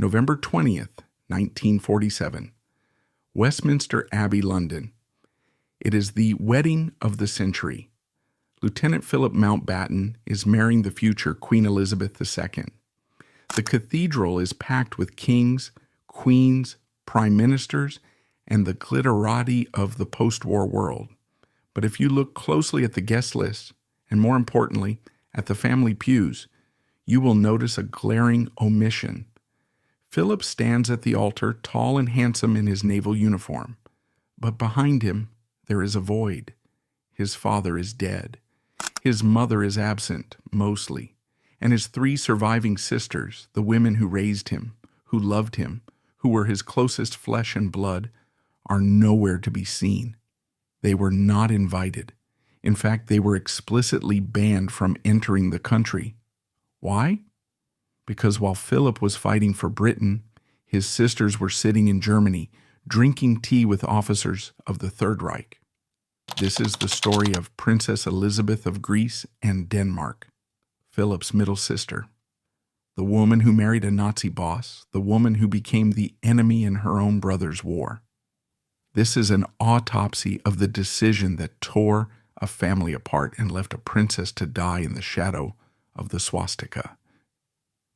November 20th, 1947. Westminster Abbey, London. It is the wedding of the century. Lieutenant Philip Mountbatten is marrying the future Queen Elizabeth II. The cathedral is packed with kings, queens, prime ministers, and the glitterati of the post-war world. But if you look closely at the guest list, and more importantly, at the family pews, you will notice a glaring omission. Philip stands at the altar, tall and handsome in his naval uniform, but behind him there is a void. His father is dead. His mother is absent, mostly, and his three surviving sisters, the women who raised him, who loved him, who were his closest flesh and blood, are nowhere to be seen. They were not invited. In fact, they were explicitly banned from entering the country. Why? Because while Philip was fighting for Britain, his sisters were sitting in Germany, drinking tea with officers of the Third Reich. This is the story of Princess Elizabeth of Greece and Denmark, Philip's middle sister. The woman who married a Nazi boss, the woman who became the enemy in her own brother's war. This is an autopsy of the decision that tore a family apart and left a princess to die in the shadow of the swastika.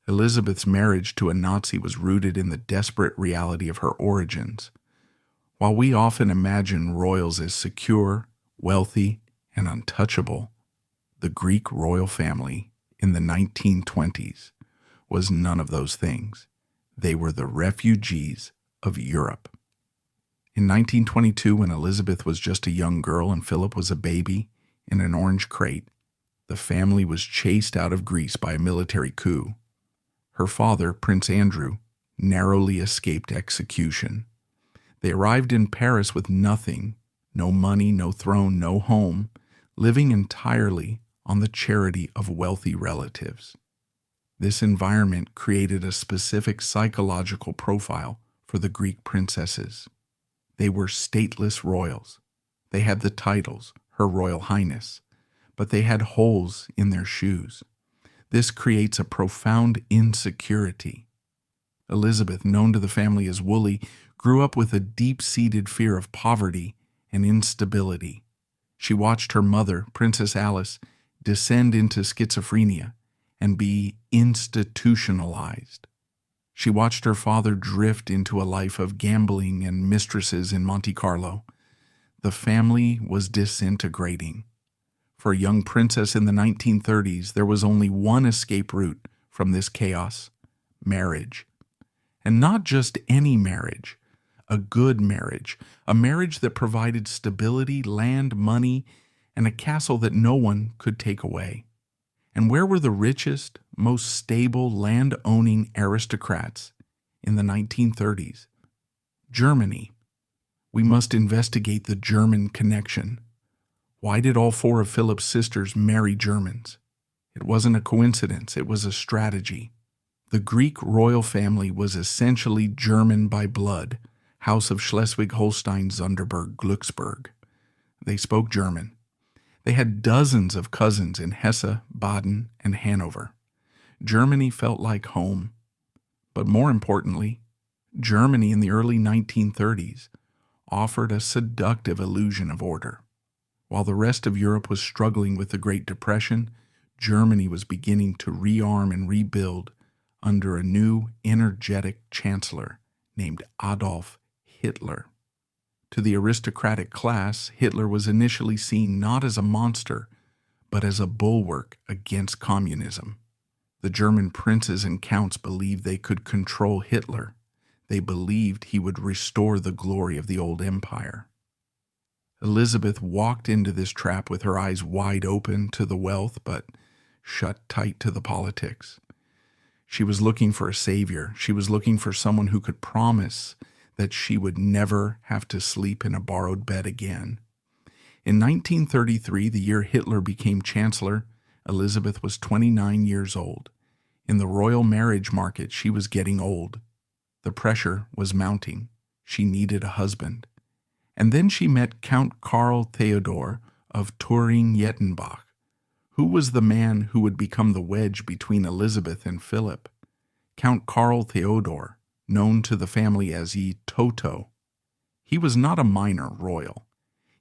Elizabeth's marriage to a Nazi was rooted in the desperate reality of her origins. While we often imagine royals as secure, wealthy, and untouchable, the Greek royal family in the 1920s was none of those things. They were the refugees of Europe. In 1922, when Elizabeth was just a young girl and Philip was a baby in an orange crate, the family was chased out of Greece by a military coup. Her father, Prince Andrew, narrowly escaped execution. They arrived in Paris with nothing, no money, no throne, no home, living entirely on the charity of wealthy relatives. This environment created a specific psychological profile for the Greek princesses. They were stateless royals. They had the titles, Her Royal Highness, but they had holes in their shoes. This creates a profound insecurity. Elizabeth, known to the family as Woolly, grew up with a deep-seated fear of poverty and instability. She watched her mother, Princess Alice, descend into schizophrenia and be institutionalized. She watched her father drift into a life of gambling and mistresses in Monte Carlo. The family was disintegrating. For a young princess in the 1930s, there was only one escape route from this chaos: marriage. And not just any marriage, a good marriage, a marriage that provided stability, land, money, and a castle that no one could take away. And where were the richest, most stable, land-owning aristocrats in the 1930s? Germany. We must investigate the German connection. Why did all four of Philip's sisters marry Germans? It wasn't a coincidence, it was a strategy. The Greek royal family was essentially German by blood, House of Schleswig-Holstein, Sonderburg, Glücksburg. They spoke German. They had dozens of cousins in Hesse, Baden, and Hanover. Germany felt like home. But more importantly, Germany in the early 1930s offered a seductive illusion of order. While the rest of Europe was struggling with the Great Depression, Germany was beginning to rearm and rebuild under a new, energetic chancellor named Adolf Hitler. To the aristocratic class, Hitler was initially seen not as a monster, but as a bulwark against communism. The German princes and counts believed they could control Hitler. They believed he would restore the glory of the old empire. Elizabeth walked into this trap with her eyes wide open to the wealth, but shut tight to the politics. She was looking for a savior. She was looking for someone who could promise that she would never have to sleep in a borrowed bed again. In 1933, the year Hitler became chancellor, Elizabeth was 29 years old. In the royal marriage market, she was getting old. The pressure was mounting. She needed a husband. And then she met Count Karl Theodor of Turing-Jettenbach. Who was the man who would become the wedge between Elizabeth and Philip? Count Karl Theodor, known to the family as Toto. He was not a minor royal.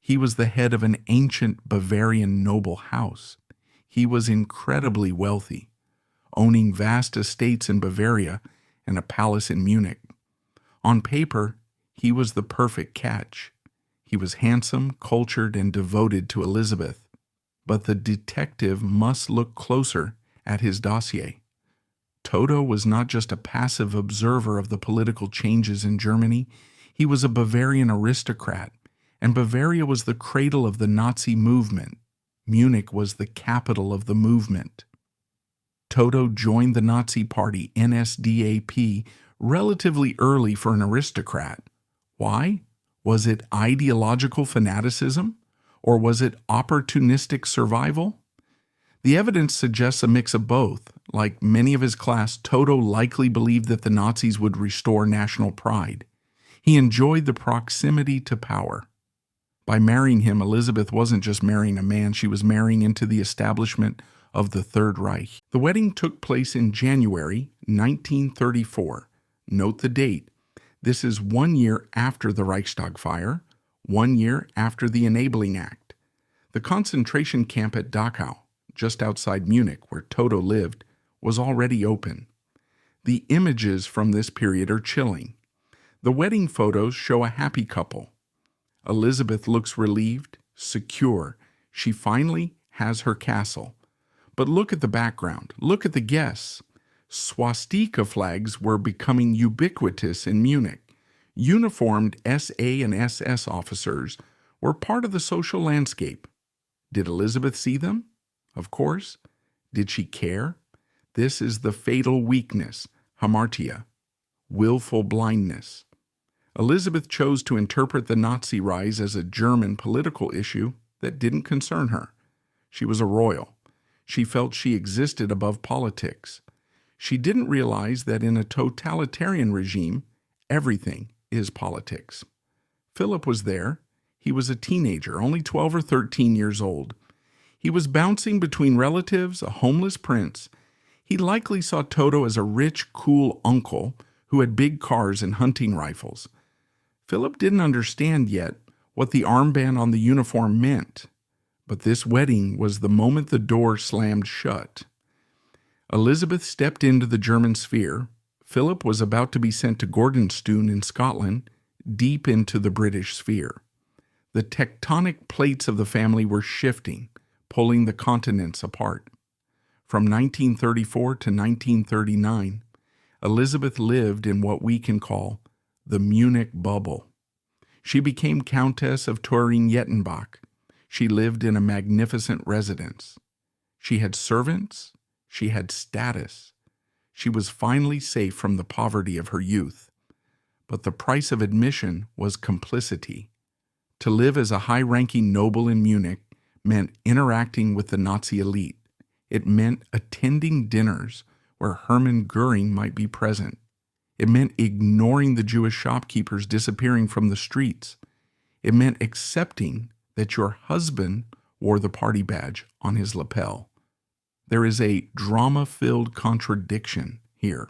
He was the head of an ancient Bavarian noble house. He was incredibly wealthy, owning vast estates in Bavaria and a palace in Munich. On paper, he was the perfect catch. He was handsome, cultured, and devoted to Elizabeth. But the detective must look closer at his dossier. Toto was not just a passive observer of the political changes in Germany. He was a Bavarian aristocrat, and Bavaria was the cradle of the Nazi movement. Munich was the capital of the movement. Toto joined the Nazi party NSDAP relatively early for an aristocrat. Why? Was it ideological fanaticism? Or was it opportunistic survival? The evidence suggests a mix of both. Like many of his class, Toto likely believed that the Nazis would restore national pride. He enjoyed the proximity to power. By marrying him, Elizabeth wasn't just marrying a man, she was marrying into the establishment of the Third Reich. The wedding took place in January 1934. Note the date. This is 1 year after the Reichstag fire, 1 year after the Enabling Act. The concentration camp at Dachau, just outside Munich, where Toto lived, was already open. The images from this period are chilling. The wedding photos show a happy couple. Elizabeth looks relieved, secure. She finally has her castle. But look at the background. Look at the guests. Swastika flags were becoming ubiquitous in Munich. Uniformed SA and SS officers were part of the social landscape. Did Elizabeth see them? Of course. Did she care? This is the fatal weakness, hamartia, willful blindness. Elizabeth chose to interpret the Nazi rise as a German political issue that didn't concern her. She was a royal. She felt she existed above politics. She didn't realize that in a totalitarian regime, everything is politics. Philip was there. He was a teenager, only 12 or 13 years old. He was bouncing between relatives, a homeless prince. He likely saw Toto as a rich, cool uncle who had big cars and hunting rifles. Philip didn't understand yet what the armband on the uniform meant, but this wedding was the moment the door slammed shut. Elizabeth stepped into the German sphere. Philip was about to be sent to Gordonstoun in Scotland, deep into the British sphere. The tectonic plates of the family were shifting, pulling the continents apart. From 1934 to 1939, Elizabeth lived in what we can call the Munich bubble. She became Countess of Turin-Jettenbach. She lived in a magnificent residence. She had servants. She had status. She was finally safe from the poverty of her youth. But the price of admission was complicity. To live as a high-ranking noble in Munich meant interacting with the Nazi elite. It meant attending dinners where Hermann Göring might be present. It meant ignoring the Jewish shopkeepers disappearing from the streets. It meant accepting that your husband wore the party badge on his lapel. There is a drama-filled contradiction here.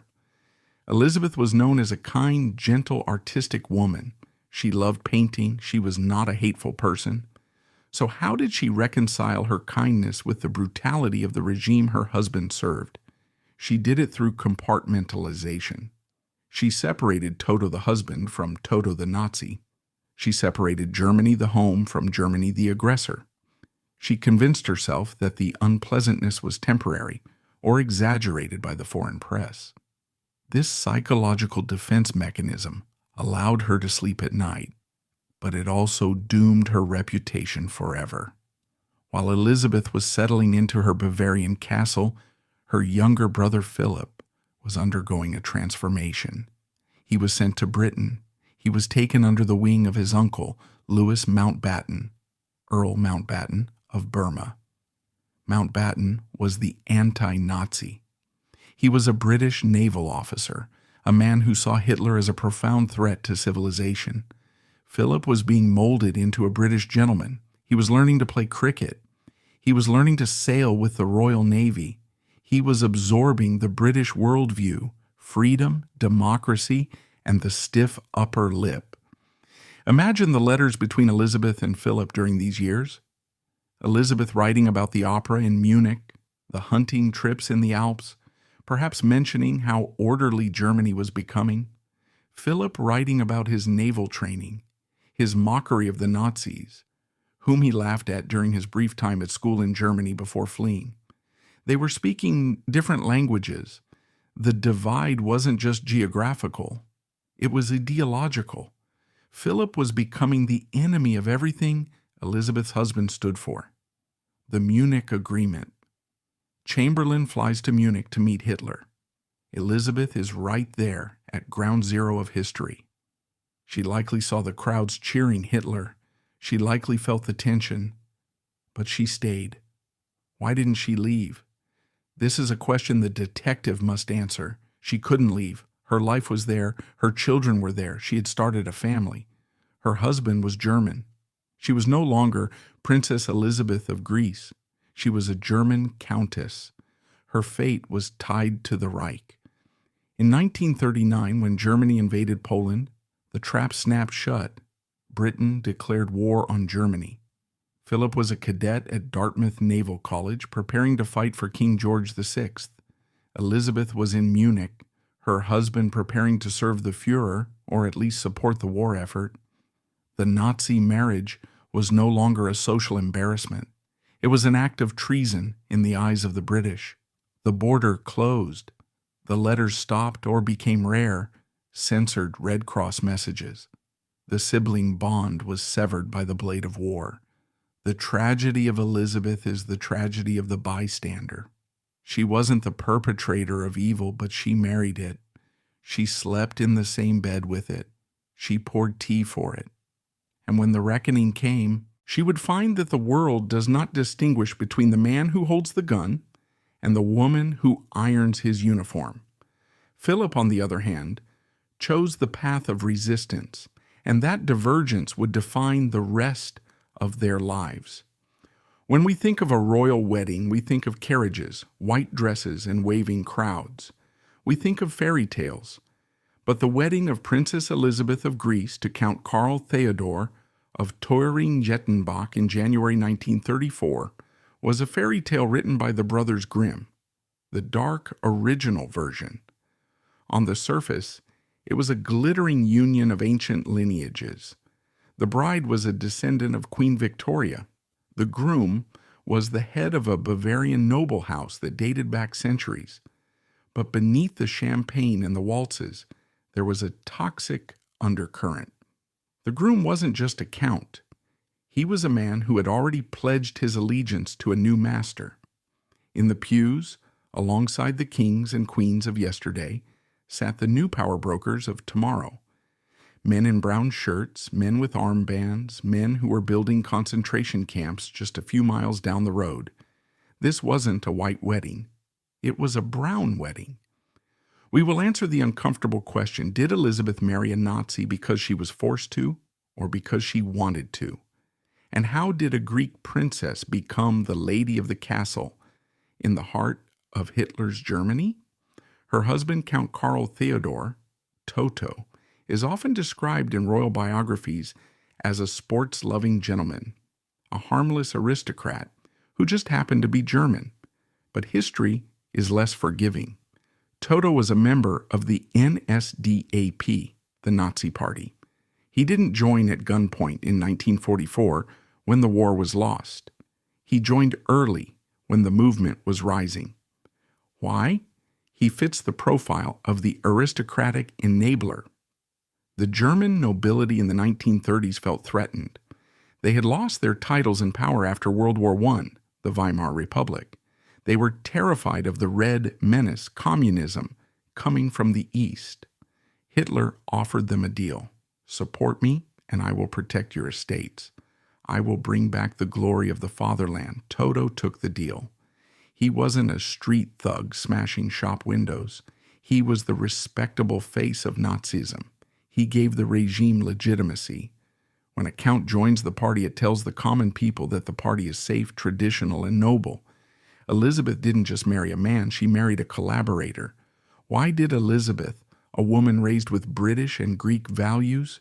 Elizabeth was known as a kind, gentle, artistic woman. She loved painting. She was not a hateful person. So how did she reconcile her kindness with the brutality of the regime her husband served? She did it through compartmentalization. She separated Toto the husband from Toto the Nazi. She separated Germany the home from Germany the aggressor. She convinced herself that the unpleasantness was temporary or exaggerated by the foreign press. This psychological defense mechanism allowed her to sleep at night, but it also doomed her reputation forever. While Elizabeth was settling into her Bavarian castle, her younger brother Philip was undergoing a transformation. He was sent to Britain. He was taken under the wing of his uncle, Louis Mountbatten, Earl Mountbatten of Burma. Mountbatten was the anti-Nazi. He was a British naval officer, a man who saw Hitler as a profound threat to civilization. Philip was being molded into a British gentleman. He was learning to play cricket. He was learning to sail with the Royal Navy. He was absorbing the British worldview freedom, democracy, and the stiff upper lip. Imagine the letters between Elizabeth and Philip during these years. Elizabeth writing about the opera in Munich, the hunting trips in the Alps, perhaps mentioning how orderly Germany was becoming. Philip writing about his naval training, his mockery of the Nazis, whom he laughed at during his brief time at school in Germany before fleeing. They were speaking different languages. The divide wasn't just geographical, it was ideological. Philip was becoming the enemy of everything Elizabeth's husband stood for. The Munich Agreement. Chamberlain flies to Munich to meet Hitler. Elizabeth is right there at ground zero of history. She likely saw the crowds cheering Hitler. She likely felt the tension. But she stayed. Why didn't she leave? This is a question the detective must answer. She couldn't leave. Her life was there. Her children were there. She had started a family. Her husband was German. She was no longer Princess Elizabeth of Greece. She was a German countess. Her fate was tied to the Reich. In 1939, when Germany invaded Poland, the trap snapped shut. Britain declared war on Germany. Philip was a cadet at Dartmouth Naval College, preparing to fight for King George VI. Elizabeth was in Munich, her husband preparing to serve the Führer, or at least support the war effort. The Nazi marriage was no longer a social embarrassment. It was an act of treason in the eyes of the British. The border closed. The letters stopped or became rare, censored Red Cross messages. The sibling bond was severed by the blade of war. The tragedy of Elizabeth is the tragedy of the bystander. She wasn't the perpetrator of evil, but she married it. She slept in the same bed with it. She poured tea for it. And when the reckoning came, she would find that the world does not distinguish between the man who holds the gun and the woman who irons his uniform. Philip, on the other hand, chose the path of resistance, and that divergence would define the rest of their lives. When we think of a royal wedding, we think of carriages, white dresses, and waving crowds. We think of fairy tales. But the wedding of Princess Elizabeth of Greece to Count Karl Theodor of Thüringen-Jettenbach in January 1934 was a fairy tale written by the brothers Grimm, the dark original version. On the surface, it was a glittering union of ancient lineages. The bride was a descendant of Queen Victoria. The groom was the head of a Bavarian noble house that dated back centuries. But beneath the champagne and the waltzes, there was a toxic undercurrent. The groom wasn't just a count. He was a man who had already pledged his allegiance to a new master. In the pews, alongside the kings and queens of yesterday, sat the new power brokers of tomorrow. Men in brown shirts, men with armbands, men who were building concentration camps just a few miles down the road. This wasn't a white wedding. It was a brown wedding. We will answer the uncomfortable question, did Elizabeth marry a Nazi because she was forced to, or because she wanted to? And how did a Greek princess become the lady of the castle in the heart of Hitler's Germany? Her husband, Count Karl Theodor, Toto, is often described in royal biographies as a sports-loving gentleman, a harmless aristocrat who just happened to be German. But history is less forgiving. Toto was a member of the NSDAP, the Nazi Party. He didn't join at gunpoint in 1944 when the war was lost. He joined early when the movement was rising. Why? He fits the profile of the aristocratic enabler. The German nobility in the 1930s felt threatened. They had lost their titles and power after World War I, the Weimar Republic. They were terrified of the Red Menace, communism, coming from the East. Hitler offered them a deal. Support me, and I will protect your estates. I will bring back the glory of the fatherland. Toto took the deal. He wasn't a street thug smashing shop windows. He was the respectable face of Nazism. He gave the regime legitimacy. When a count joins the party, it tells the common people that the party is safe, traditional, and noble. Elizabeth didn't just marry a man, she married a collaborator, Why did Elizabeth, a woman raised with British and Greek values,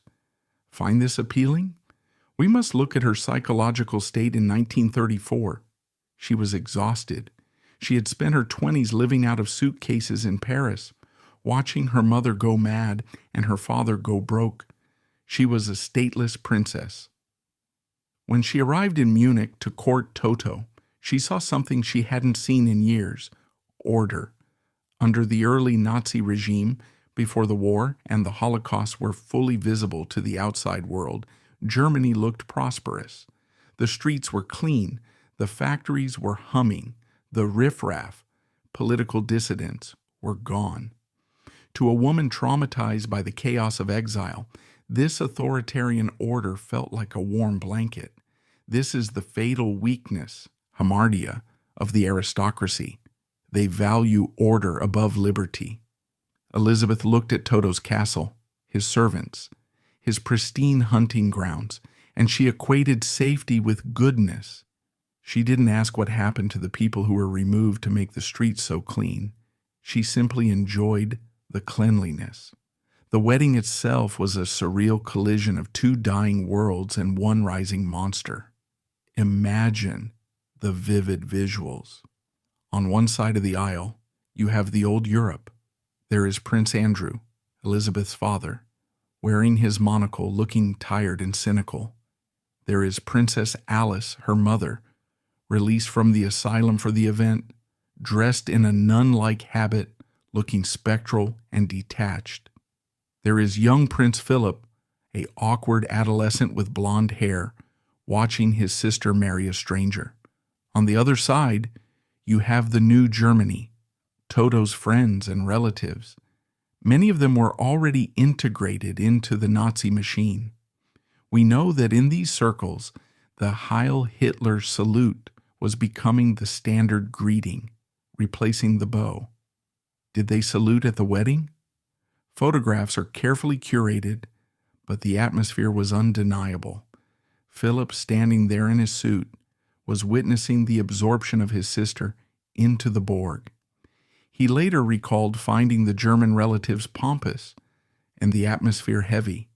find this appealing? We must look at her psychological state in 1934. She was exhausted. She had spent her 20s living out of suitcases in Paris, watching her mother go mad and her father go broke. She was a stateless princess. When she arrived in Munich to court Toto, she saw something she hadn't seen in years: order. Under the early Nazi regime, before the war and the Holocaust were fully visible to the outside world, Germany looked prosperous. The streets were clean, the factories were humming, the riffraff, political dissidents, were gone. To a woman traumatized by the chaos of exile, this authoritarian order felt like a warm blanket. This is the fatal weakness, hamartia, of the aristocracy. They value order above liberty. Elizabeth looked at Toto's castle, his servants, his pristine hunting grounds, and she equated safety with goodness. She didn't ask what happened to the people who were removed to make the streets so clean. She simply enjoyed the cleanliness. The wedding itself was a surreal collision of two dying worlds and one rising monster. Imagine the vivid visuals. On one side of the aisle, you have the old Europe. There is Prince Andrew, Elizabeth's father, wearing his monocle, looking tired and cynical. There is Princess Alice, her mother, released from the asylum for the event, dressed in a nun-like habit, looking spectral and detached. There is young Prince Philip, an awkward adolescent with blonde hair, watching his sister marry a stranger. On the other side, you have the new Germany, Toto's friends and relatives. Many of them were already integrated into the Nazi machine. We know that in these circles, the Heil Hitler salute was becoming the standard greeting, replacing the bow. Did they salute at the wedding? Photographs are carefully curated, but the atmosphere was undeniable. Philip, standing there in his suit, was witnessing the absorption of his sister into the Borg. He later recalled finding the German relatives pompous and the atmosphere heavy.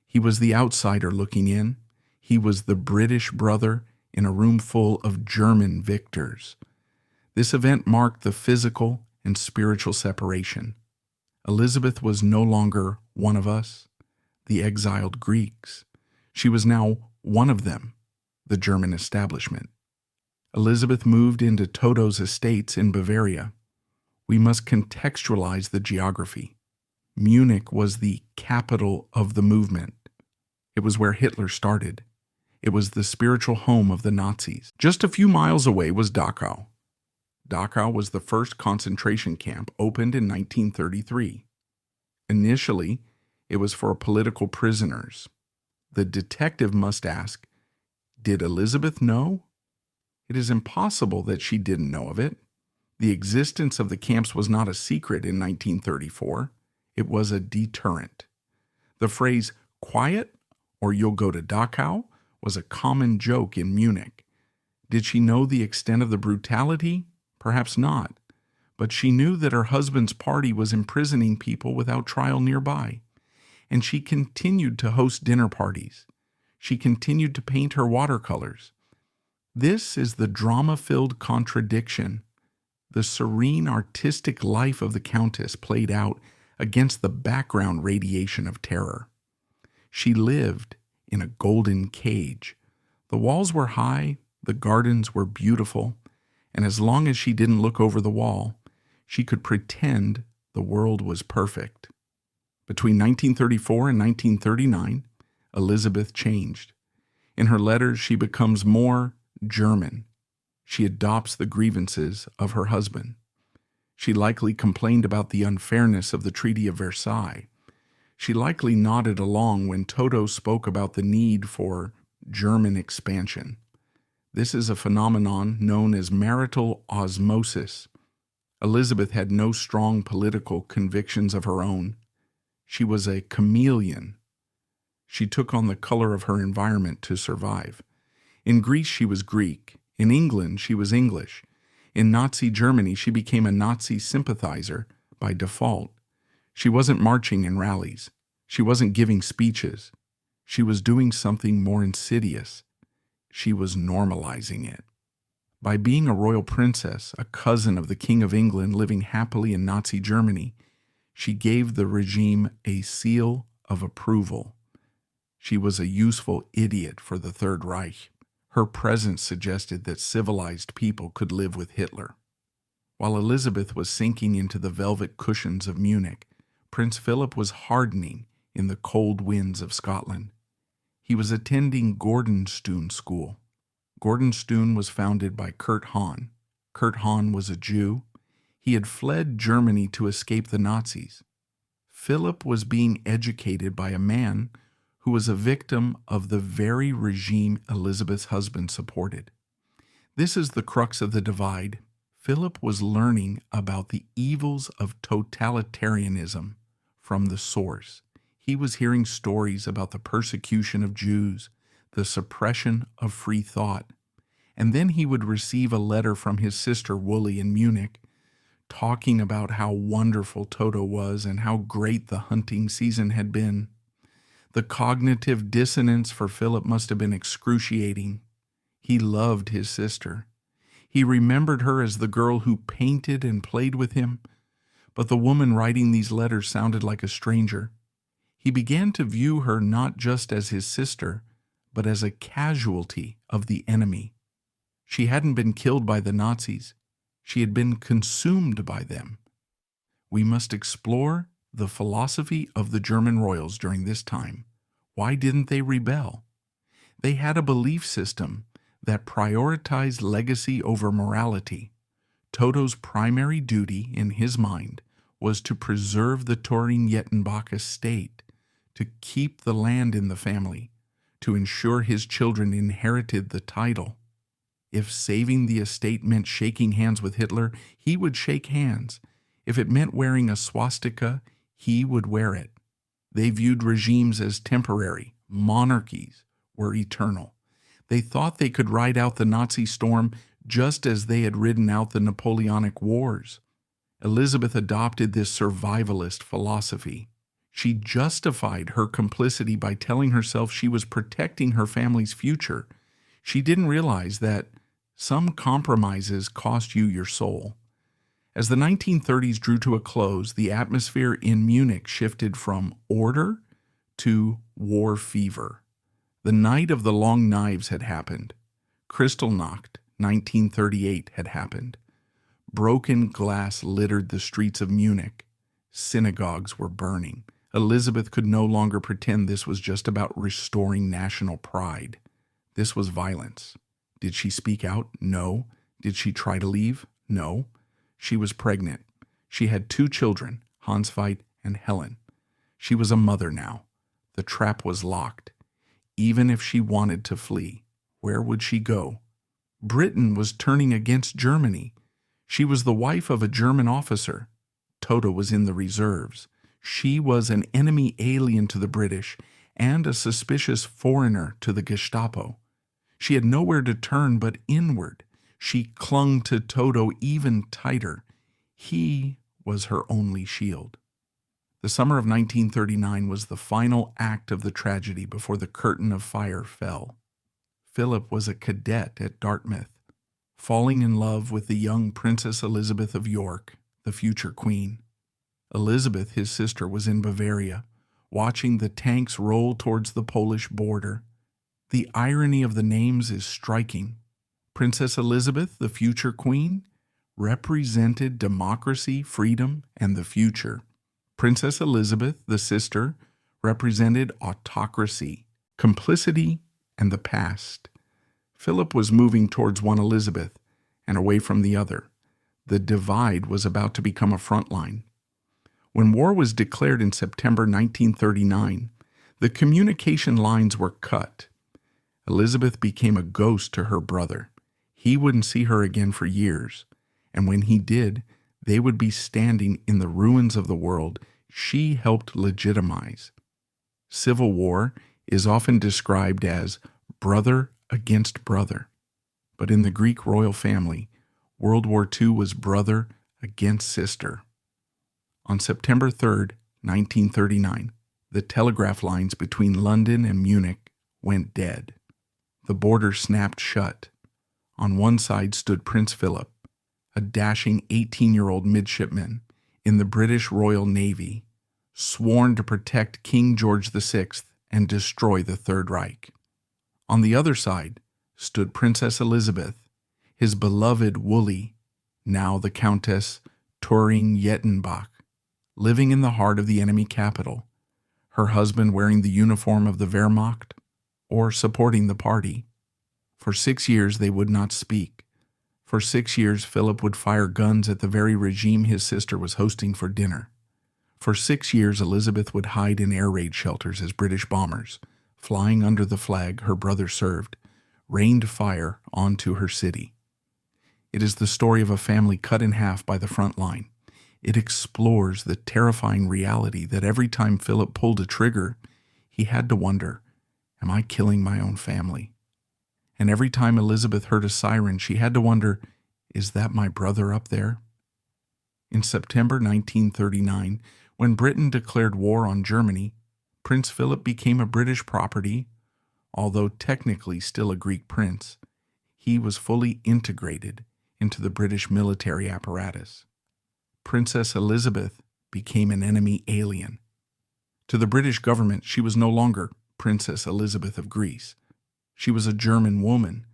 He was the outsider looking in. He was the British brother in a room full of German victors. This event marked the physical and spiritual separation. Elizabeth was no longer one of us, the exiled Greeks. She was now one of them, the German establishment. Elizabeth moved into Toto's estates in Bavaria. We must contextualize the geography. Munich was the capital of the movement. It was where Hitler started. It was the spiritual home of the Nazis. Just a few miles away was Dachau. Dachau was the first concentration camp, opened in 1933. Initially, it was for political prisoners. The detective must ask, did Elizabeth know? It is impossible that she didn't know of it. The existence of the camps was not a secret in 1934. It was a deterrent. The phrase, quiet or you'll go to Dachau, was a common joke in Munich. Did she know the extent of the brutality? Perhaps not. But she knew that her husband's party was imprisoning people without trial nearby. And she continued to host dinner parties. She continued to paint her watercolors. This is the drama-filled contradiction. The serene artistic life of the Countess played out against the background radiation of terror. She lived in a golden cage. The walls were high, the gardens were beautiful, and as long as she didn't look over the wall, she could pretend the world was perfect. Between 1934 and 1939, Elizabeth changed. In her letters, she becomes more German. She adopts the grievances of her husband. She likely complained about the unfairness of the Treaty of Versailles. She likely nodded along when Toto spoke about the need for German expansion. This is a phenomenon known as marital osmosis. Elizabeth had no strong political convictions of her own. She was a chameleon. She took on the color of her environment to survive. In Greece, she was Greek. In England, she was English. In Nazi Germany, she became a Nazi sympathizer, by default. She wasn't marching in rallies. She wasn't giving speeches. She was doing something more insidious. She was normalizing it. By being a royal princess, a cousin of the King of England living happily in Nazi Germany, she gave the regime a seal of approval. She was a useful idiot for the Third Reich. Her presence suggested that civilized people could live with Hitler. While Elizabeth was sinking into the velvet cushions of Munich, Prince Philip was hardening in the cold winds of Scotland. He was attending Gordonstoun School. Gordonstoun was founded by Kurt Hahn. Kurt Hahn was a Jew. He had fled Germany to escape the Nazis. Philip was being educated by a man who was a victim of the very regime Elizabeth's husband supported. This is the crux of the divide. Philip was learning about the evils of totalitarianism from the source. He was hearing stories about the persecution of Jews, the suppression of free thought, and then he would receive a letter from his sister Woolley in Munich talking about how wonderful Toto was and how great the hunting season had been. The cognitive dissonance for Philip must have been excruciating. He loved his sister. He remembered her as the girl who painted and played with him, but the woman writing these letters sounded like a stranger. He began to view her not just as his sister, but as a casualty of the enemy. She hadn't been killed by the Nazis. She had been consumed by them. We must explore the philosophy of the German royals during this time. Why didn't they rebel? They had a belief system that prioritized legacy over morality. Toto's primary duty, in his mind, was to preserve the Thorin-Jettenbach estate, to keep the land in the family, to ensure his children inherited the title. If saving the estate meant shaking hands with Hitler, he would shake hands. If it meant wearing a swastika, he would wear it. They viewed regimes as temporary. Monarchies were eternal. They thought they could ride out the Nazi storm just as they had ridden out the Napoleonic Wars. Elizabeth adopted this survivalist philosophy. She justified her complicity by telling herself she was protecting her family's future. She didn't realize that some compromises cost you your soul. As the 1930s drew to a close, the atmosphere in Munich shifted from order to war fever. The Night of the Long Knives had happened. Kristallnacht, 1938, had happened. Broken glass littered the streets of Munich. Synagogues were burning. Elizabeth could no longer pretend this was just about restoring national pride. This was violence. Did she speak out? No. Did she try to leave? No. She was pregnant. She had 2 children, Hansveit and Helen. She was a mother now. The trap was locked. Even if she wanted to flee, where would she go? Britain was turning against Germany. She was the wife of a German officer. Toto was in the reserves. She was an enemy alien to the British and a suspicious foreigner to the Gestapo. She had nowhere to turn but inward. She clung to Toto even tighter. He was her only shield. The summer of 1939 was the final act of the tragedy before the curtain of fire fell. Philip was a cadet at Dartmouth, falling in love with the young Princess Elizabeth of York, the future queen. Elizabeth, his sister, was in Bavaria, watching the tanks roll towards the Polish border. The irony of the names is striking. Princess Elizabeth, the future queen, represented democracy, freedom, and the future. Princess Elizabeth, the sister, represented autocracy, complicity, and the past. Philip was moving towards one Elizabeth and away from the other. The divide was about to become a front line. When war was declared in September 1939, the communication lines were cut. Elizabeth became a ghost to her brother. He wouldn't see her again for years, and when he did, they would be standing in the ruins of the world she helped legitimize. Civil war is often described as brother against brother, but in the Greek royal family, World War II was brother against sister. On September 3, 1939, the telegraph lines between London and Munich went dead. The border snapped shut. On one side stood Prince Philip, a dashing 18-year-old midshipman in the British Royal Navy, sworn to protect King George VI and destroy the Third Reich. On the other side stood Princess Elizabeth, his beloved Wooly, now the Countess Thüringen-Jettenbach, living in the heart of the enemy capital, her husband wearing the uniform of the Wehrmacht or supporting the party. For 6 years they would not speak. For 6 years Philip would fire guns at the very regime his sister was hosting for dinner. For 6 years Elizabeth would hide in air raid shelters as British bombers, flying under the flag her brother served, rained fire onto her city. It is the story of a family cut in half by the front line. It explores the terrifying reality that every time Philip pulled a trigger, he had to wonder, am I killing my own family? And every time Elizabeth heard a siren, she had to wonder, is that my brother up there? In September 1939, when Britain declared war on Germany, Prince Philip became a British property. Although technically still a Greek prince, he was fully integrated into the British military apparatus. Princess Elizabeth became an enemy alien. To the British government, she was no longer Princess Elizabeth of Greece. She was a German woman.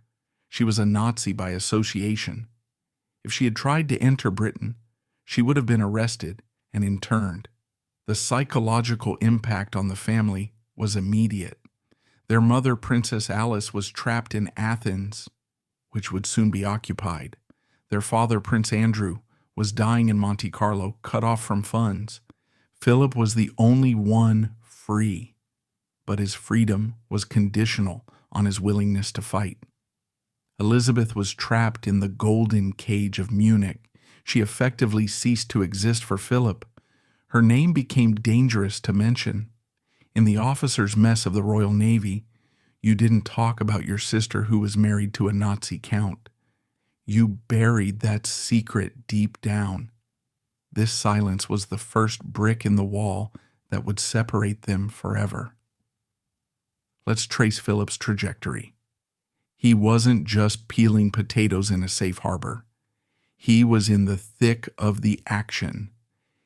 She was a Nazi by association. If she had tried to enter Britain, she would have been arrested and interned. The psychological impact on the family was immediate. Their mother, Princess Alice, was trapped in Athens, which would soon be occupied. Their father, Prince Andrew, was dying in Monte Carlo, cut off from funds. Philip was the only one free, but his freedom was conditional on his willingness to fight. Elizabeth was trapped in the golden cage of Munich. She effectively ceased to exist for Philip. Her name became dangerous to mention. In the officers' mess of the Royal Navy, you didn't talk about your sister who was married to a Nazi count. You buried that secret deep down. This silence was the first brick in the wall that would separate them forever. Let's trace Philip's trajectory. He wasn't just peeling potatoes in a safe harbor. He was in the thick of the action.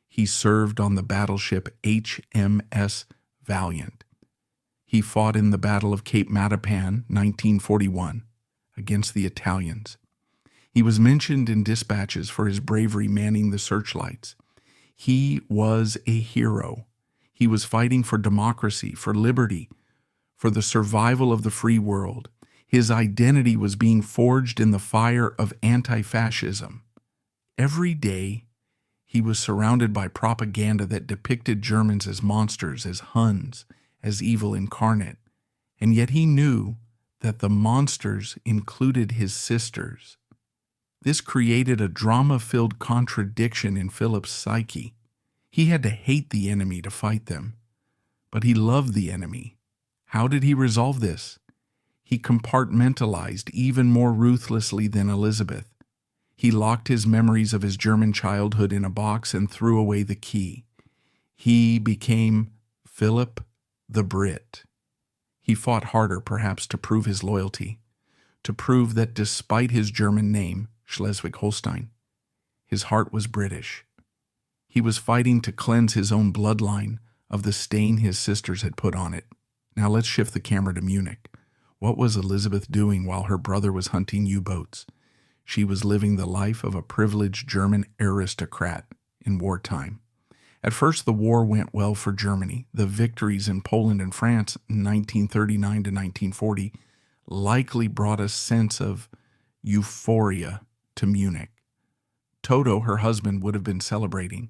He served on the battleship HMS Valiant. He fought in the Battle of Cape Matapan, 1941, against the Italians. He was mentioned in dispatches for his bravery manning the searchlights. He was a hero. He was fighting for democracy, for liberty, for the survival of the free world. His identity was being forged in the fire of anti-fascism. Every day, he was surrounded by propaganda that depicted Germans as monsters, as Huns, as evil incarnate. And yet he knew that the monsters included his sisters. This created a drama-filled contradiction in Philip's psyche. He had to hate the enemy to fight them, but he loved the enemy. How did he resolve this? He compartmentalized even more ruthlessly than Elizabeth. He locked his memories of his German childhood in a box and threw away the key. He became Philip the Brit. He fought harder, perhaps, to prove his loyalty, to prove that despite his German name, Schleswig-Holstein, his heart was British. He was fighting to cleanse his own bloodline of the stain his sisters had put on it. Now let's shift the camera to Munich. What was Elizabeth doing while her brother was hunting U-boats? She was living the life of a privileged German aristocrat in wartime. At first, the war went well for Germany. The victories in Poland and France in 1939 to 1940 likely brought a sense of euphoria to Munich. Toto, her husband, would have been celebrating.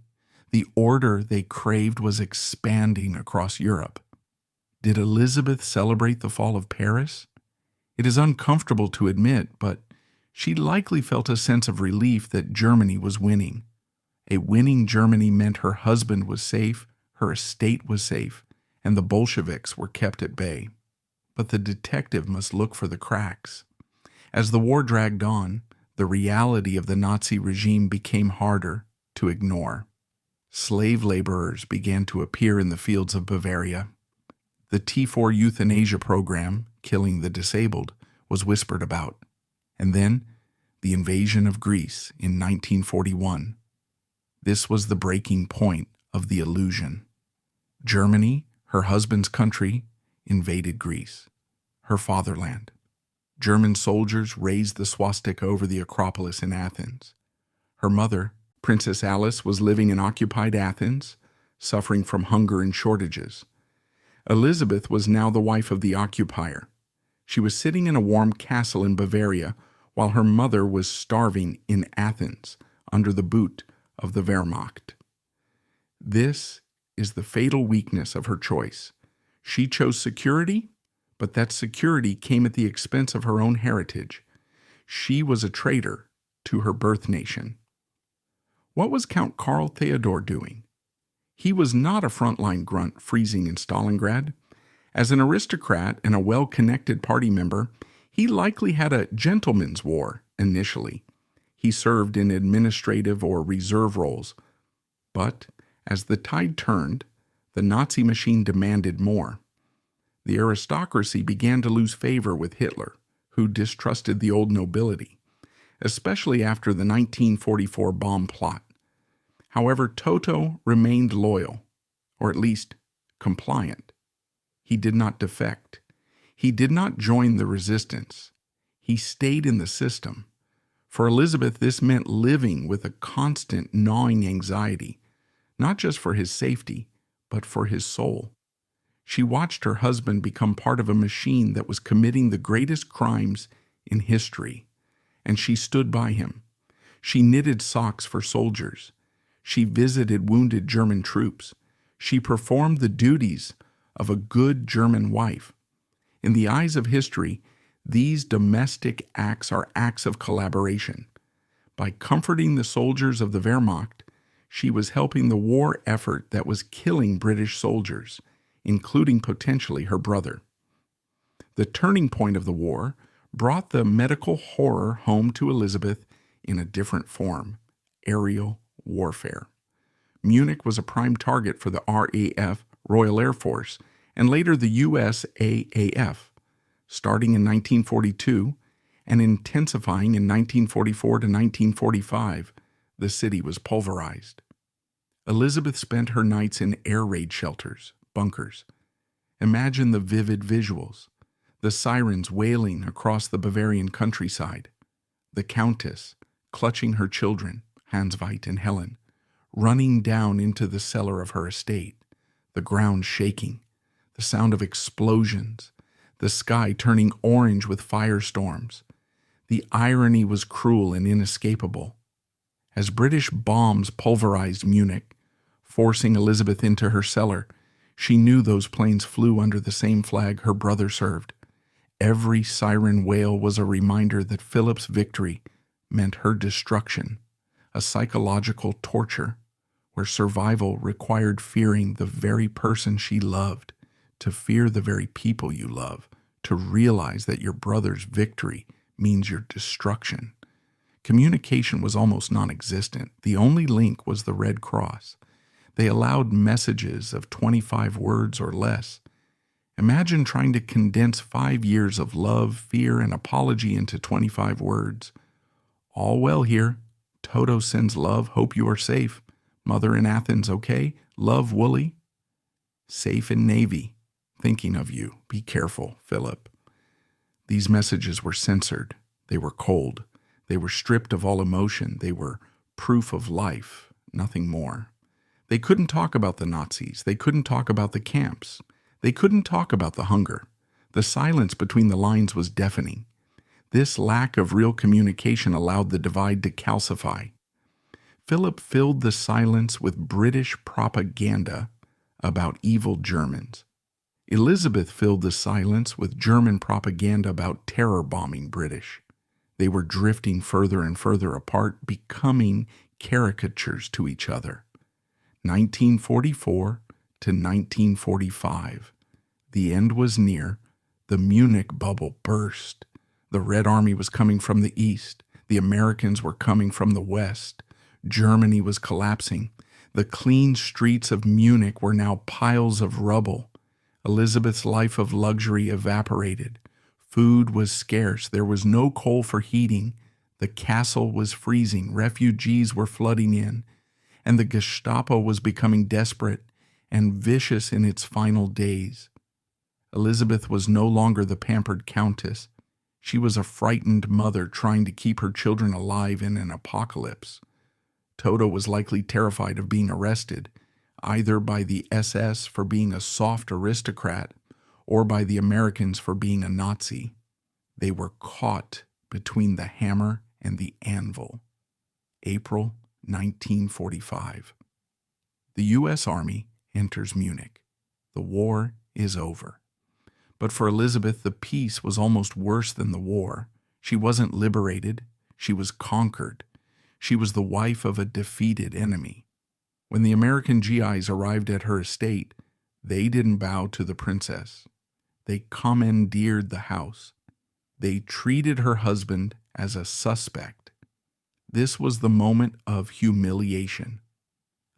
The order they craved was expanding across Europe. Did Elizabeth celebrate the fall of Paris? It is uncomfortable to admit, but she likely felt a sense of relief that Germany was winning. A winning Germany meant her husband was safe, her estate was safe, and the Bolsheviks were kept at bay. But the detective must look for the cracks. As the war dragged on, the reality of the Nazi regime became harder to ignore. Slave laborers began to appear in the fields of Bavaria. The T4 euthanasia program, killing the disabled, was whispered about. And then, the invasion of Greece in 1941. This was the breaking point of the illusion. Germany, her husband's country, invaded Greece, her fatherland. German soldiers raised the swastika over the Acropolis in Athens. Her mother, Princess Alice, was living in occupied Athens, suffering from hunger and shortages. Elizabeth was now the wife of the occupier. She was sitting in a warm castle in Bavaria while her mother was starving in Athens under the boot of the Wehrmacht. This is the fatal weakness of her choice. She chose security, but that security came at the expense of her own heritage. She was a traitor to her birth nation. What was Count Karl Theodor doing? He was not a frontline grunt freezing in Stalingrad. As an aristocrat and a well-connected party member, he likely had a gentleman's war initially. He served in administrative or reserve roles. But as the tide turned, the Nazi machine demanded more. The aristocracy began to lose favor with Hitler, who distrusted the old nobility, especially after the 1944 bomb plot. However, Toto remained loyal, or at least compliant. He did not defect. He did not join the resistance. He stayed in the system. For Elizabeth, this meant living with a constant gnawing anxiety, not just for his safety, but for his soul. She watched her husband become part of a machine that was committing the greatest crimes in history, and she stood by him. She knitted socks for soldiers. She visited wounded German troops. She performed the duties of a good German wife. In the eyes of history, these domestic acts are acts of collaboration. By comforting the soldiers of the Wehrmacht, she was helping the war effort that was killing British soldiers, including potentially her brother. The turning point of the war brought the medical horror home to Elizabeth in a different form: aerial warfare. Munich was a prime target for the RAF, Royal Air Force, and later the USAAF. Starting in 1942 and intensifying in 1944 to 1945, the city was pulverized. Elizabeth spent her nights in air raid shelters, bunkers. Imagine the vivid visuals: the sirens wailing across the Bavarian countryside, the Countess clutching her children, Hansveit and Helen, running down into the cellar of her estate, the ground shaking, the sound of explosions, the sky turning orange with firestorms. The irony was cruel and inescapable. As British bombs pulverized Munich, forcing Elizabeth into her cellar, she knew those planes flew under the same flag her brother served. Every siren wail was a reminder that Philip's victory meant her destruction, a psychological torture where survival required fearing the very person she loved, to fear the very people you love, to realize that your brother's victory means your destruction. Communication was almost non-existent. The only link was the Red Cross. They allowed messages of 25 words or less. Imagine trying to condense 5 years of love, fear, and apology into 25 words. All well here. Toto sends love. Hope you are safe. Mother in Athens, okay? Love, Wooly. Safe in Navy. Thinking of you. Be careful, Philip. These messages were censored. They were cold. They were stripped of all emotion. They were proof of life, nothing more. They couldn't talk about the Nazis. They couldn't talk about the camps. They couldn't talk about the hunger. The silence between the lines was deafening. This lack of real communication allowed the divide to calcify. Philip filled the silence with British propaganda about evil Germans. Elizabeth filled the silence with German propaganda about terror bombing British. They were drifting further and further apart, becoming caricatures to each other. 1944 to 1945. The end was near. The Munich bubble burst. The Red Army was coming from the east. The Americans were coming from the west. Germany was collapsing. The clean streets of Munich were now piles of rubble. Elizabeth's life of luxury evaporated. Food was scarce. There was no coal for heating. The castle was freezing. Refugees were flooding in. And the Gestapo was becoming desperate and vicious in its final days. Elizabeth was no longer the pampered countess. She was a frightened mother trying to keep her children alive in an apocalypse. Toto was likely terrified of being arrested, either by the SS for being a soft aristocrat or by the Americans for being a Nazi. They were caught between the hammer and the anvil. April 1945. The U.S. Army enters Munich. The war is over. But for Elizabeth, the peace was almost worse than the war. She wasn't liberated. She was conquered. She was the wife of a defeated enemy. When the American GIs arrived at her estate, they didn't bow to the princess. They commandeered the house. They treated her husband as a suspect. This was the moment of humiliation.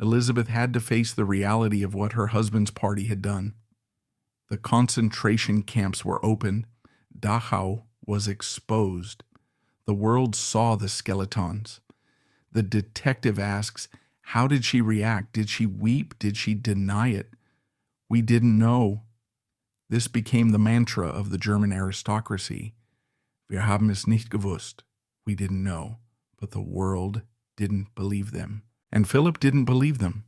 Elizabeth had to face the reality of what her husband's party had done. The concentration camps were opened. Dachau was exposed. The world saw the skeletons. The detective asks, how did she react? Did she weep? Did she deny it? We didn't know. This became the mantra of the German aristocracy. Wir haben es nicht gewusst. We didn't know. But the world didn't believe them. And Philip didn't believe them.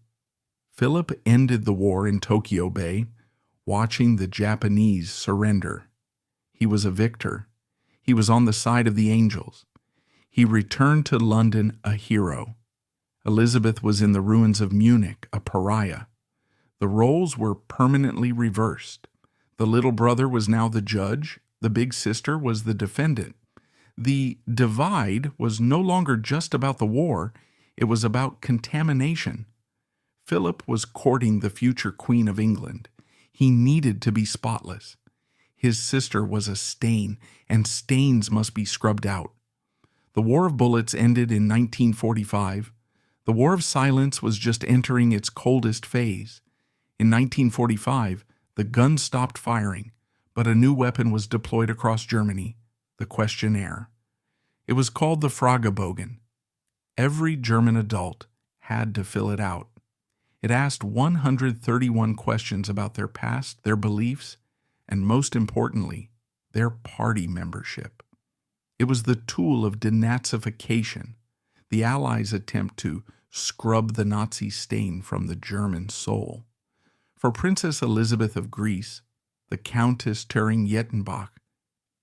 Philip ended the war in Tokyo Bay, watching the Japanese surrender. He was a victor. He was on the side of the angels. He returned to London a hero. Elizabeth was in the ruins of Munich, a pariah. The roles were permanently reversed. The little brother was now the judge. The big sister was the defendant. The divide was no longer just about the war. It was about contamination. Philip was courting the future Queen of England. He needed to be spotless. His sister was a stain, and stains must be scrubbed out. The War of Bullets ended in 1945. The War of Silence was just entering its coldest phase. In 1945, the guns stopped firing, but a new weapon was deployed across Germany, the questionnaire. It was called the Fragebogen. Every German adult had to fill it out. It asked 131 questions about their past, their beliefs, and most importantly, their party membership. It was the tool of denazification, the Allies' attempt to scrub the Nazi stain from the German soul. For Princess Elizabeth of Greece, the Countess Thüringen-Jettenbach,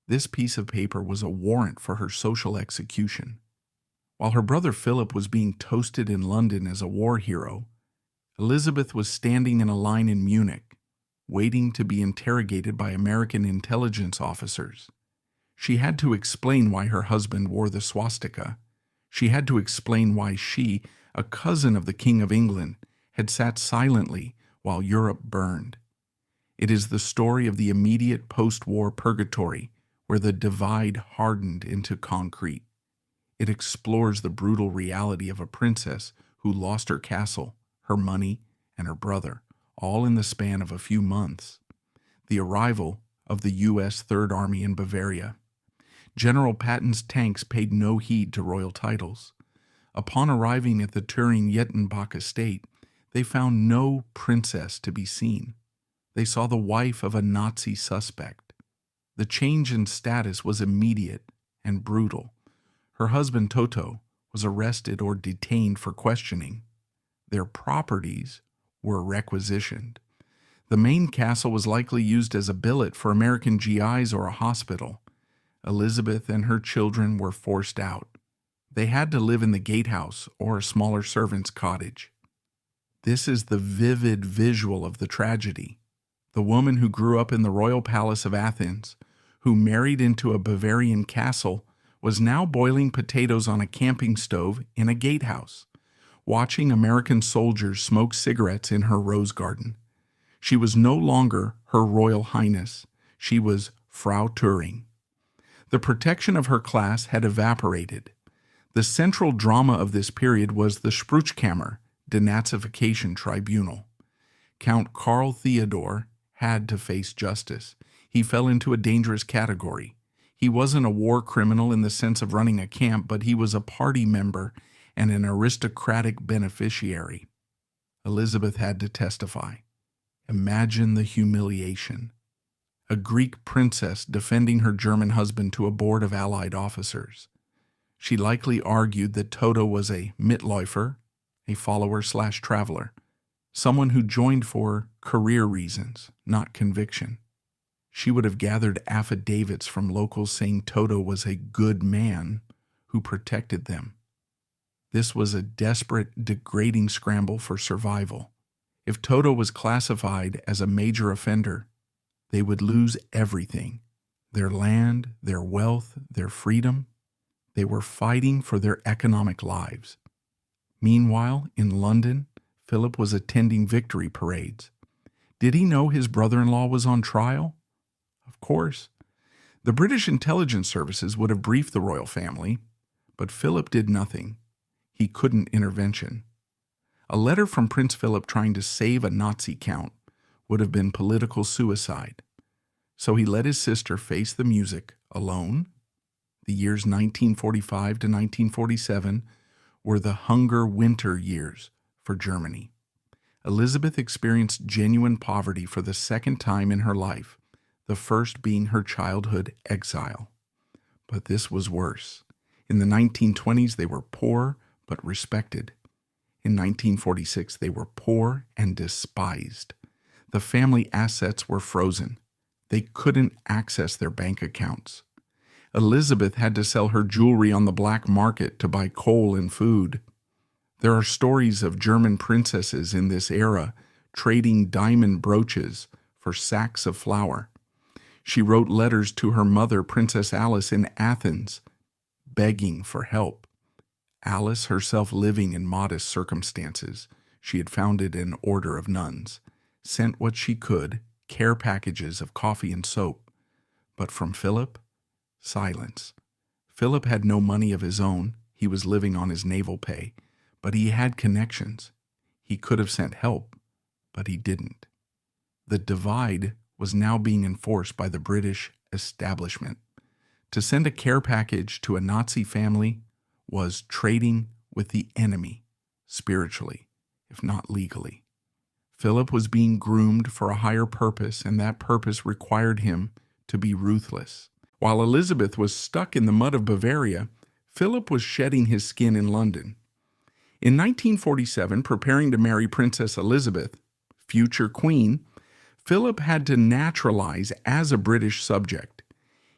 this piece of paper was a warrant for her social execution. While her brother Philip was being toasted in London as a war hero, Elizabeth was standing in a line in Munich, waiting to be interrogated by American intelligence officers. She had to explain why her husband wore the swastika. She had to explain why she, a cousin of the King of England, had sat silently while Europe burned. It is the story of the immediate post-war purgatory where the divide hardened into concrete. It explores the brutal reality of a princess who lost her castle, her money, and her brother, all in the span of a few months. The arrival of the U.S. Third Army in Bavaria. General Patton's tanks paid no heed to royal titles. Upon arriving at the Thüringen-Jettenbach estate, they found no princess to be seen. They saw the wife of a Nazi suspect. The change in status was immediate and brutal. Her husband Toto was arrested or detained for questioning. Their properties were requisitioned. The main castle was likely used as a billet for American GIs or a hospital. Elizabeth and her children were forced out. They had to live in the gatehouse or a smaller servant's cottage. This is the vivid visual of the tragedy. The woman who grew up in the royal palace of Athens, who married into a Bavarian castle, was now boiling potatoes on a camping stove in a gatehouse, watching American soldiers smoke cigarettes in her rose garden. She was no longer Her Royal Highness. She was Frau Thüringen. The protection of her class had evaporated. The central drama of this period was the Spruchkammer, denazification tribunal. Count Karl Theodor had to face justice. He fell into a dangerous category. He wasn't a war criminal in the sense of running a camp, but he was a party member and an aristocratic beneficiary. Elizabeth had to testify. Imagine the humiliation. A Greek princess defending her German husband to a board of Allied officers. She likely argued that Toto was a Mitläufer, a follower/traveler, someone who joined for career reasons, not conviction. She would have gathered affidavits from locals saying Toto was a good man who protected them. This was a desperate, degrading scramble for survival. If Toto was classified as a major offender, they would lose everything: their land, their wealth, their freedom. They were fighting for their economic lives. Meanwhile, in London, Philip was attending victory parades. Did he know his brother-in-law was on trial? Of course. The British intelligence services would have briefed the royal family, but Philip did nothing. He couldn't intervention. A letter from Prince Philip trying to save a Nazi count would have been political suicide. So he let his sister face the music alone. The years 1945 to 1947 were the hunger winter years for Germany. Elizabeth experienced genuine poverty for the second time in her life, the first being her childhood exile. But this was worse. In the 1920s, they were poor but respected. In 1946, they were poor and despised. The family assets were frozen. They couldn't access their bank accounts. Elizabeth had to sell her jewelry on the black market to buy coal and food. There are stories of German princesses in this era trading diamond brooches for sacks of flour. She wrote letters to her mother, Princess Alice, in Athens, begging for help. Alice, herself living in modest circumstances, she had founded an order of nuns, sent what she could, care packages of coffee and soap. But from Philip, silence. Philip had no money of his own. He was living on his naval pay, but he had connections. He could have sent help, but he didn't. The divide was now being enforced by the British establishment. To send a care package to a Nazi family was trading with the enemy, spiritually, if not legally. Philip was being groomed for a higher purpose, and that purpose required him to be ruthless. While Elizabeth was stuck in the mud of Bavaria, Philip was shedding his skin in London. In 1947, preparing to marry Princess Elizabeth, future queen, Philip had to naturalize as a British subject.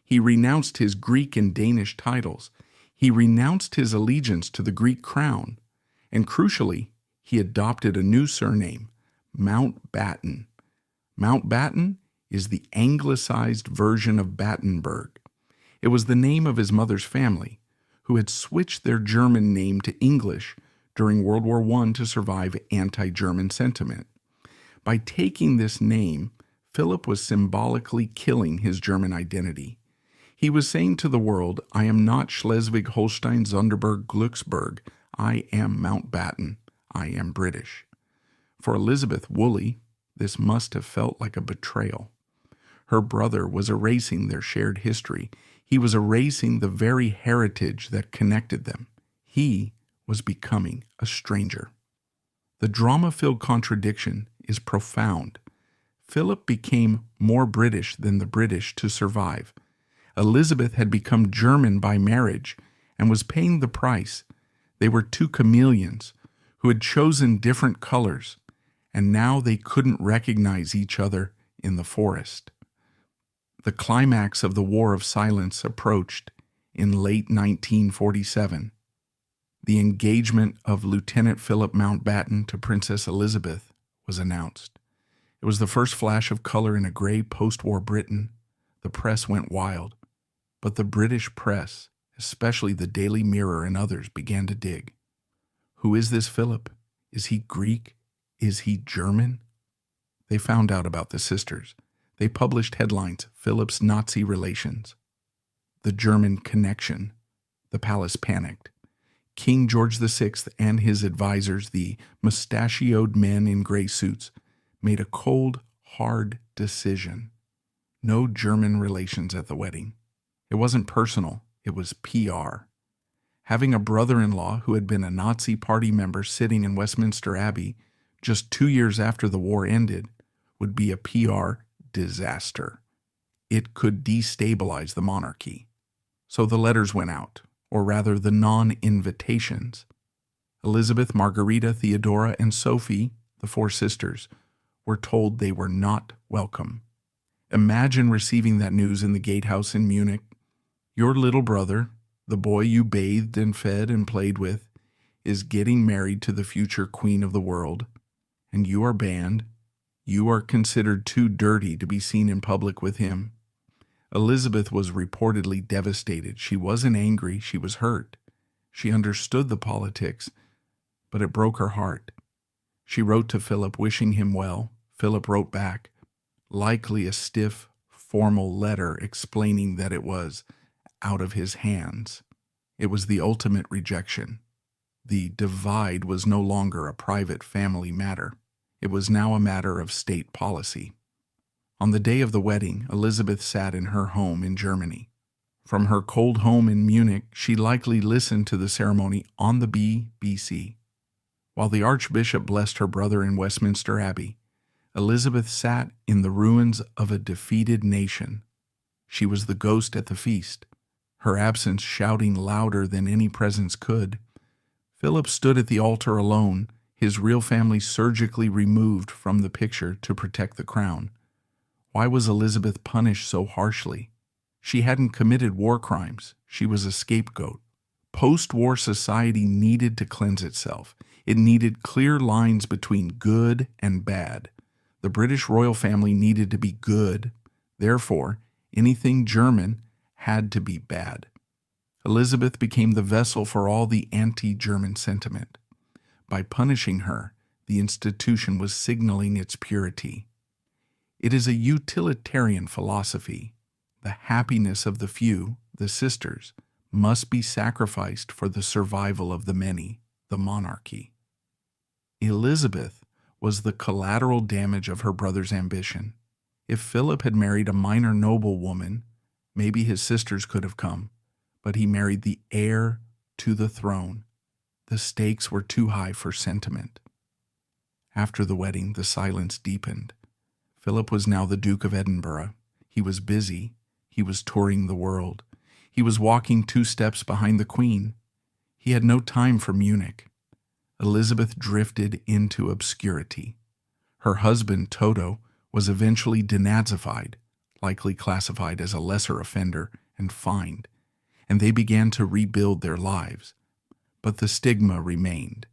He renounced his Greek and Danish titles. He renounced his allegiance to the Greek crown. And crucially, he adopted a new surname, Mountbatten. Mountbatten is the anglicized version of Battenberg. It was the name of his mother's family, who had switched their German name to English during World War I to survive anti-German sentiment. By taking this name, Philip was symbolically killing his German identity. He was saying to the world, I am not Schleswig-Holstein, Sonderburg, Glücksburg. I am Mountbatten. I am British. For Elizabeth Woolley, this must have felt like a betrayal. Her brother was erasing their shared history. He was erasing the very heritage that connected them. He was becoming a stranger. The drama-filled contradiction is profound. Philip became more British than the British to survive. Elizabeth had become German by marriage and was paying the price. They were two chameleons who had chosen different colors, and now they couldn't recognize each other in the forest. The climax of the War of Silence approached in late 1947. The engagement of Lieutenant Philip Mountbatten to Princess Elizabeth was announced. It was the first flash of color in a gray post-war Britain. The press went wild. But the British press, especially the Daily Mirror and others, began to dig. Who is this Philip? Is he Greek? Is he German? They found out about the sisters. They published headlines, Philip's Nazi relations. The German connection. The palace panicked. King George VI and his advisors, the mustachioed men in gray suits, made a cold, hard decision. No German relations at the wedding. It wasn't personal, it was PR. Having a brother-in-law who had been a Nazi Party member sitting in Westminster Abbey just 2 years after the war ended would be a PR disaster. It could destabilize the monarchy. So the letters went out, or rather the non-invitations. Elizabeth, Margarita, Theodora, and Sophie, the 4 sisters, were told they were not welcome. Imagine receiving that news in the gatehouse in Munich. Your little brother, the boy you bathed and fed and played with, is getting married to the future queen of the world, and you are banned. You are considered too dirty to be seen in public with him. Elizabeth was reportedly devastated. She wasn't angry, she was hurt. She understood the politics, but it broke her heart. She wrote to Philip wishing him well. Philip wrote back, likely a stiff, formal letter explaining that it was out of his hands. It was the ultimate rejection. The divide was no longer a private family matter. It was now a matter of state policy. On the day of the wedding, Elizabeth sat in her home in Germany. From her cold home in Munich, she likely listened to the ceremony on the BBC. While the Archbishop blessed her brother in Westminster Abbey, Elizabeth sat in the ruins of a defeated nation. She was the ghost at the feast, her absence shouting louder than any presence could. Philip stood at the altar alone, his real family surgically removed from the picture to protect the crown. Why was Elizabeth punished so harshly? She hadn't committed war crimes. She was a scapegoat. Post-war society needed to cleanse itself. It needed clear lines between good and bad. The British royal family needed to be good. Therefore, anything German had to be bad. Elizabeth became the vessel for all the anti-German sentiment. By punishing her, the institution was signaling its purity. It is a utilitarian philosophy. The happiness of the few, the sisters, must be sacrificed for the survival of the many, the monarchy. Elizabeth was the collateral damage of her brother's ambition. If Philip had married a minor noblewoman, maybe his sisters could have come, but he married the heir to the throne. The stakes were too high for sentiment. After the wedding, the silence deepened. Philip was now the Duke of Edinburgh. He was busy. He was touring the world. He was walking 2 steps behind the Queen. He had no time for Munich. Elizabeth drifted into obscurity. Her husband, Toto, was eventually denazified, likely classified as a lesser offender, and fined, and they began to rebuild their lives. But the stigma remained.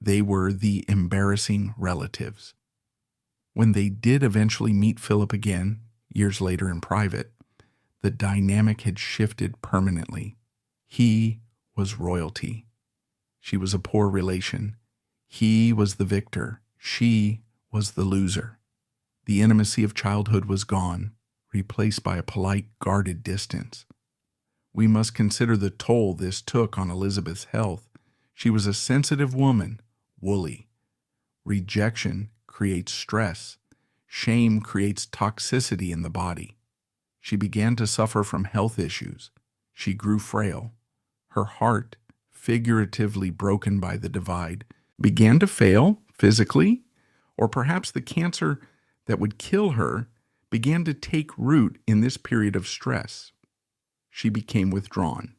They were the embarrassing relatives. When they did eventually meet Philip again, years later in private, the dynamic had shifted permanently. He was royalty. She was a poor relation. He was the victor. She was the loser. The intimacy of childhood was gone, replaced by a polite, guarded distance. We must consider the toll this took on Elizabeth's health. She was a sensitive woman, woolly. Rejection creates stress. Shame creates toxicity in the body. She began to suffer from health issues. She grew frail. Her heart, figuratively broken by the divide, began to fail physically, or perhaps the cancer that would kill her began to take root in this period of stress. She became withdrawn.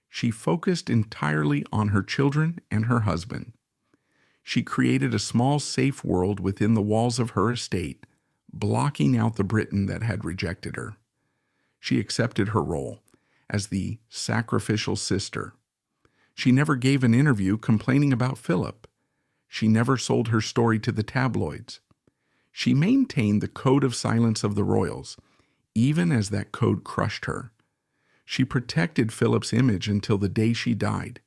She focused entirely on her children and her husband. She created a small, safe world within the walls of her estate, blocking out the Britain that had rejected her. She accepted her role as the sacrificial sister. She never gave an interview complaining about Philip. She never sold her story to the tabloids. She maintained the code of silence of the royals, even as that code crushed her. She protected Philip's image until the day she died.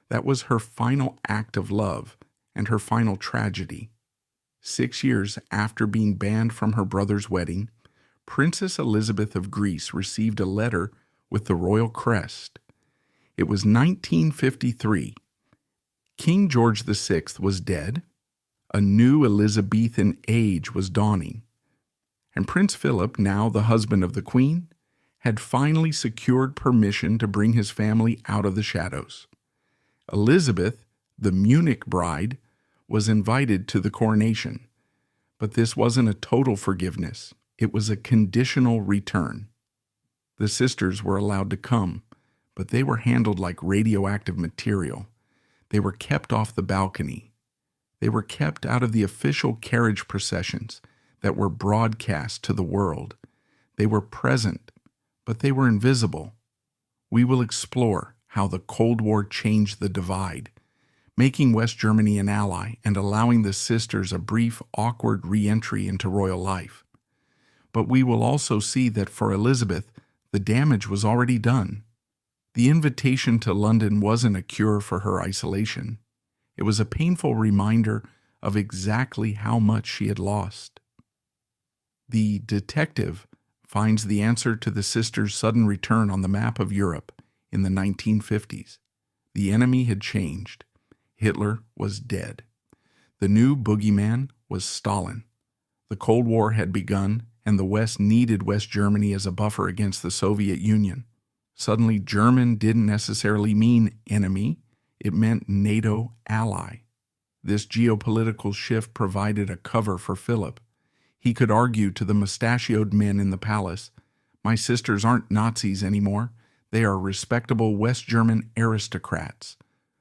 That was her final act of love and her final tragedy. 6 years after being banned from her brother's wedding, Princess Elizabeth of Greece received a letter with the royal crest. It was 1953. King George VI was dead. A new Elizabethan age was dawning. And Prince Philip, now the husband of the Queen, had finally secured permission to bring his family out of the shadows. Elizabeth, the Munich bride, was invited to the coronation. But this wasn't a total forgiveness. It was a conditional return. The sisters were allowed to come, but they were handled like radioactive material. They were kept off the balcony. They were kept out of the official carriage processions that were broadcast to the world. They were present, but they were invisible. We will explore how the Cold War changed the divide, making West Germany an ally and allowing the sisters a brief, awkward re-entry into royal life. But we will also see that for Elizabeth, the damage was already done. The invitation to London wasn't a cure for her isolation. It was a painful reminder of exactly how much she had lost. The detective finds the answer to the sisters' sudden return on the map of Europe in the 1950s. The enemy had changed. Hitler was dead. The new boogeyman was Stalin. The Cold War had begun, and the West needed West Germany as a buffer against the Soviet Union. Suddenly, German didn't necessarily mean enemy. It meant NATO ally. This geopolitical shift provided a cover for Philip. He could argue to the mustachioed men in the palace, "My sisters aren't Nazis anymore. They are respectable West German aristocrats."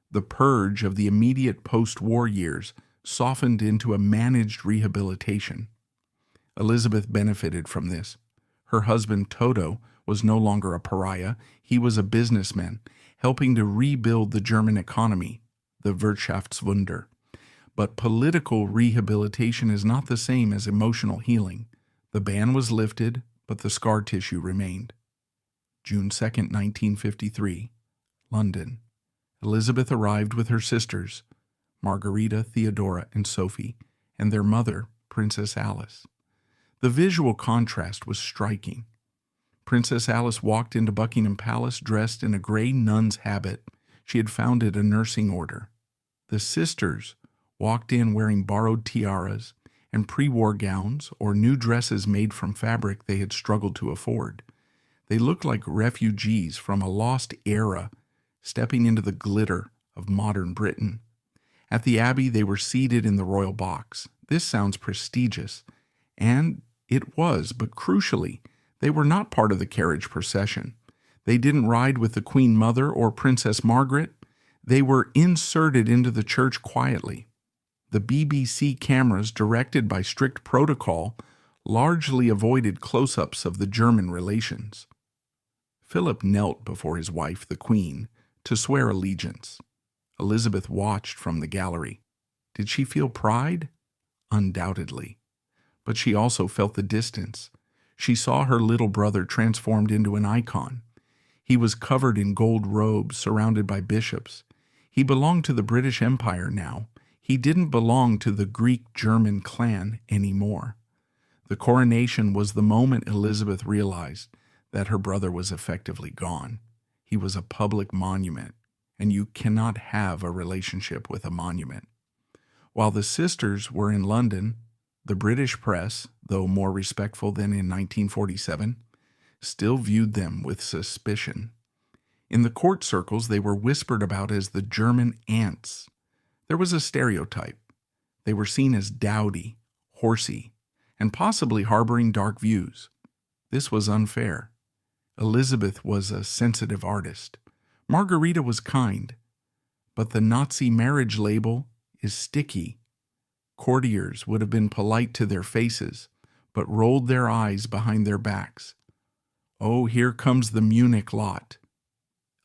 The purge of the immediate post-war years softened into a managed rehabilitation. Elizabeth benefited from this. Her husband, Toto, was no longer a pariah. He was a businessman, helping to rebuild the German economy, the Wirtschaftswunder. But political rehabilitation is not the same as emotional healing. The ban was lifted, but the scar tissue remained. June 2, 1953, London. Elizabeth arrived with her sisters, Margarita, Theodora, and Sophie, and their mother, Princess Alice. The visual contrast was striking. Princess Alice walked into Buckingham Palace dressed in a gray nun's habit. She had founded a nursing order. The sisters walked in wearing borrowed tiaras and pre-war gowns or new dresses made from fabric they had struggled to afford. They looked like refugees from a lost era, stepping into the glitter of modern Britain. At the Abbey, they were seated in the royal box. This sounds prestigious, and it was, but crucially, they were not part of the carriage procession. They didn't ride with the Queen Mother or Princess Margaret. They were inserted into the church quietly. The BBC cameras, directed by strict protocol, largely avoided close-ups of the German relations. Philip knelt before his wife, the Queen, to swear allegiance. Elizabeth watched from the gallery. Did she feel pride? Undoubtedly. But she also felt the distance. She saw her little brother transformed into an icon. He was covered in gold robes, surrounded by bishops. He belonged to the British Empire now. He didn't belong to the Greek-German clan anymore. The coronation was the moment Elizabeth realized that her brother was effectively gone. He was a public monument, and you cannot have a relationship with a monument. While the sisters were in London, the British press, though more respectful than in 1947, still viewed them with suspicion. In the court circles, they were whispered about as the German ants. There was a stereotype. They were seen as dowdy, horsey, and possibly harboring dark views. This was unfair. Elizabeth was a sensitive artist. Margarita was kind. But the Nazi marriage label is sticky. Courtiers would have been polite to their faces, but rolled their eyes behind their backs. Oh, here comes the Munich lot.